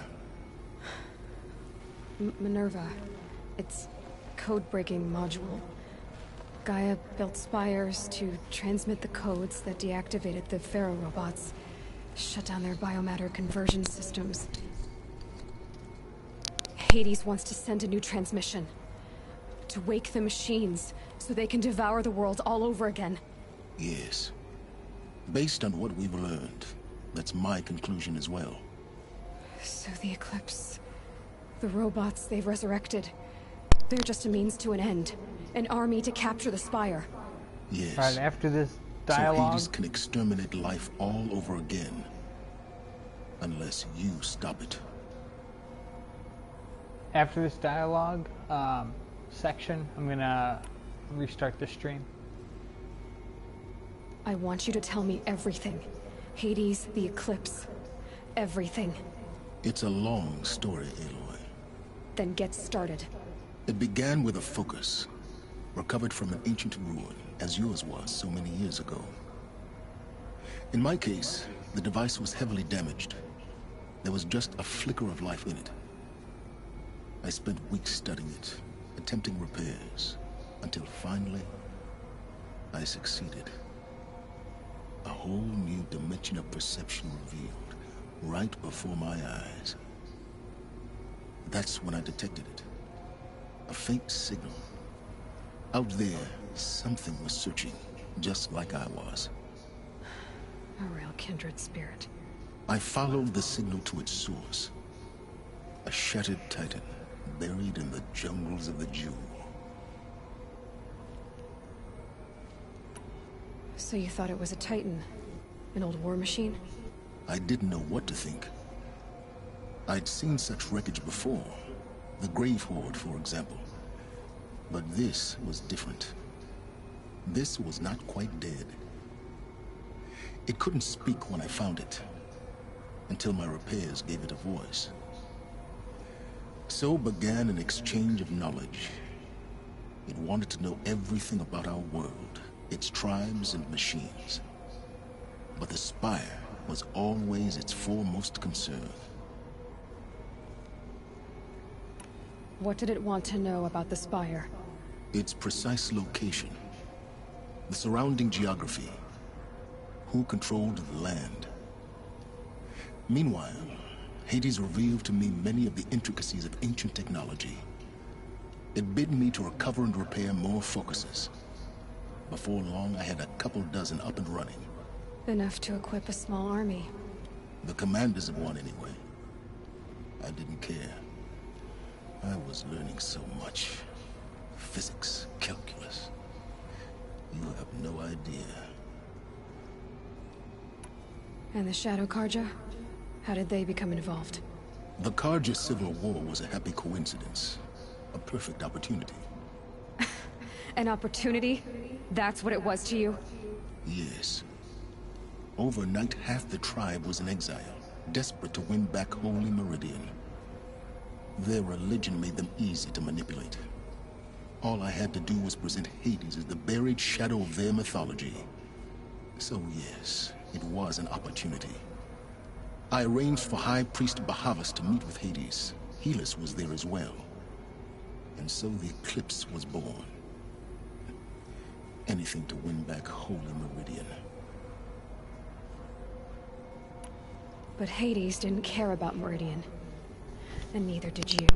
Minerva. Its code-breaking module. Gaia built spires to transmit the codes that deactivated the Pharaoh robots, shut down their biomatter conversion systems. Hades wants to send a new transmission. To wake the machines, so they can devour the world all over again. Yes. Based on what we've learned, that's my conclusion as well. So the Eclipse... the robots they've resurrected... they're just a means to an end. An army to capture the Spire. Yes. Right, after this dialogue... So Hades can exterminate life all over again. Unless you stop it. After this dialogue section, I'm gonna restart the stream. I want you to tell me everything. Hades, the Eclipse. Everything. It's a long story, Aloy. Then get started. It began with a focus. Recovered from an ancient ruin, as yours was so many years ago. In my case, the device was heavily damaged. There was just a flicker of life in it. I spent weeks studying it, attempting repairs, until finally, I succeeded. A whole new dimension of perception revealed, right before my eyes. That's when I detected it. A faint signal. Out there, something was searching, just like I was. A real kindred spirit. I followed the signal to its source. A shattered titan, buried in the jungles of the Jew. So you thought it was a titan? An old war machine? I didn't know what to think. I'd seen such wreckage before. The Grave Horde, for example. But this was different. This was not quite dead. It couldn't speak when I found it, until my repairs gave it a voice. So began an exchange of knowledge. It wanted to know everything about our world, its tribes and machines. But the Spire was always its foremost concern. What did it want to know about the Spire? Its precise location, the surrounding geography, who controlled the land. Meanwhile, Hades revealed to me many of the intricacies of ancient technology. It bid me to recover and repair more focuses. Before long, I had a couple dozen up and running. Enough to equip a small army. The commanders of one, anyway. I didn't care. I was learning so much. Physics, calculus. You have no idea. And the Shadow Karja? How did they become involved? The Karja Civil War was a happy coincidence. A perfect opportunity. An opportunity? That's what it was to you? Yes. Overnight, half the tribe was in exile, desperate to win back Holy Meridian. Their religion made them easy to manipulate. All I had to do was present Hades as the buried shadow of their mythology. So yes, it was an opportunity. I arranged for High Priest Bahavas to meet with Hades. Helis was there as well. And so the eclipse was born. Anything to win back Holy Meridian. But Hades didn't care about Meridian. And neither did you.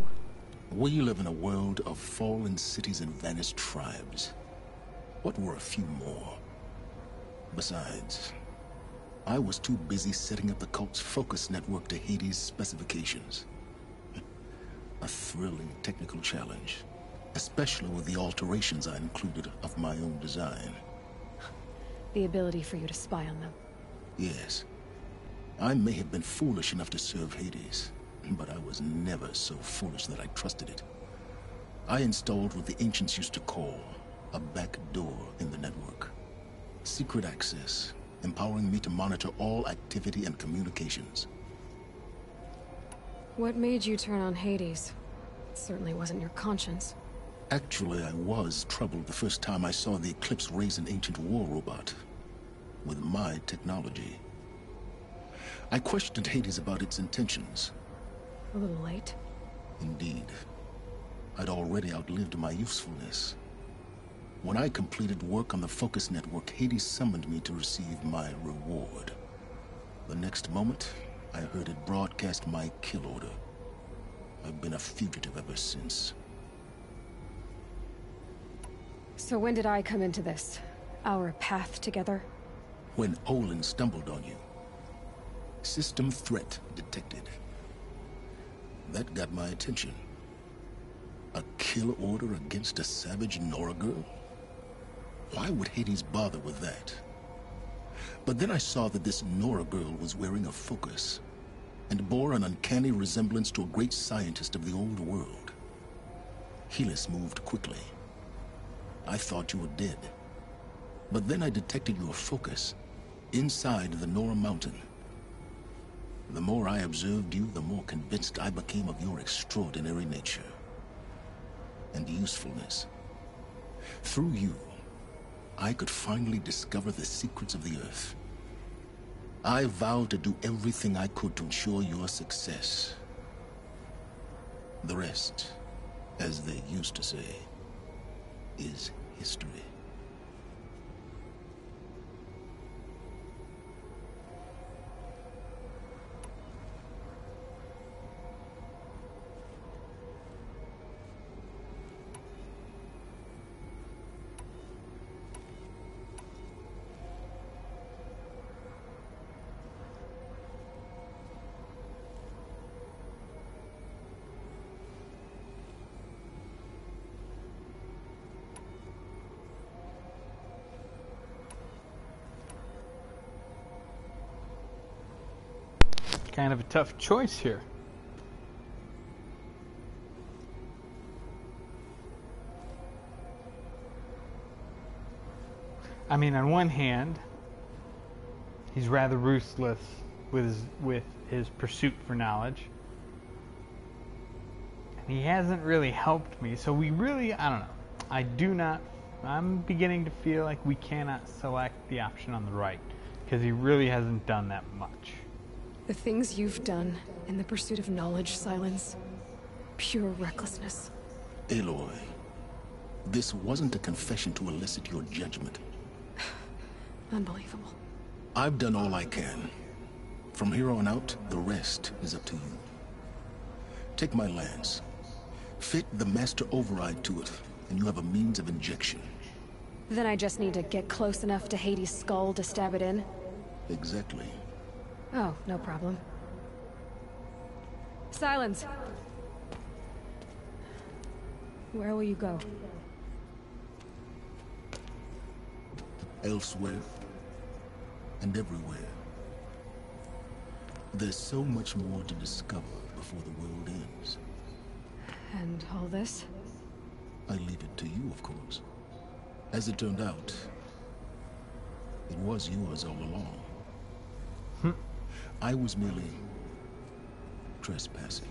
We live in a world of fallen cities and vanished tribes. What were a few more? Besides, I was too busy setting up the cult's focus network to Hades' specifications. A thrilling technical challenge, especially with the alterations I included of my own design. The ability for you to spy on them. Yes. I may have been foolish enough to serve Hades, but I was never so foolish that I trusted it. I installed what the ancients used to call a back door in the network. Secret access, empowering me to monitor all activity and communications. What made you turn on Hades? It certainly wasn't your conscience. Actually, I was troubled the first time I saw the Eclipse raise an ancient war robot. With my technology. I questioned Hades about its intentions. A little late. Indeed. I'd already outlived my usefulness. When I completed work on the Focus Network, Hades summoned me to receive my reward. The next moment, I heard it broadcast my kill order. I've been a fugitive ever since. So when did I come into this? Our path together? When Olin stumbled on you. System threat detected. That got my attention. A kill order against a savage Nora girl? Why would Hades bother with that? But then I saw that this Nora girl was wearing a focus, and bore an uncanny resemblance to a great scientist of the old world. Helis moved quickly. I thought you were dead. But then I detected your focus, inside the Nora mountain. The more I observed you, the more convinced I became of your extraordinary nature. And usefulness. Through you, I could finally discover the secrets of the Earth. I vowed to do everything I could to ensure your success. The rest, as they used to say, is history. kind of a tough choice here. I mean, on one hand, he's rather ruthless with his pursuit for knowledge. And he hasn't really helped me, so we really, I don't know. I'm beginning to feel like we cannot select the option on the right, because he really hasn't done that much. The things you've done in the pursuit of knowledge, Silence, pure recklessness. Aloy, this wasn't a confession to elicit your judgment. Unbelievable. I've done all I can. From here on out, the rest is up to you. Take my lance. Fit the master override to it, and you have a means of injection. Then I just need to get close enough to Hades' skull to stab it in? Exactly. Oh, no problem. Silence! Where will you go? Elsewhere. And everywhere. There's so much more to discover before the world ends. And all this? I leave it to you, of course. As it turned out, it was yours all along. I was merely trespassing.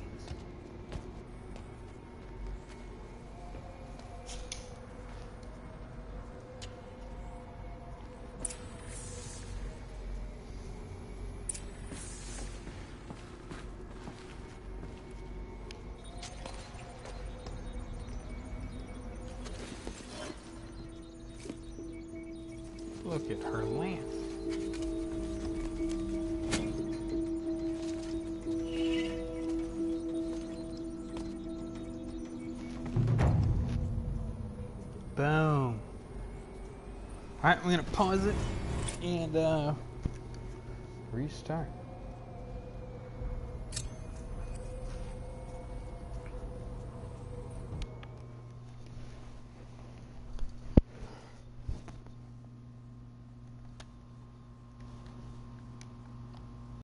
Look at her lance. Boom. Alright, we're gonna pause it and restart.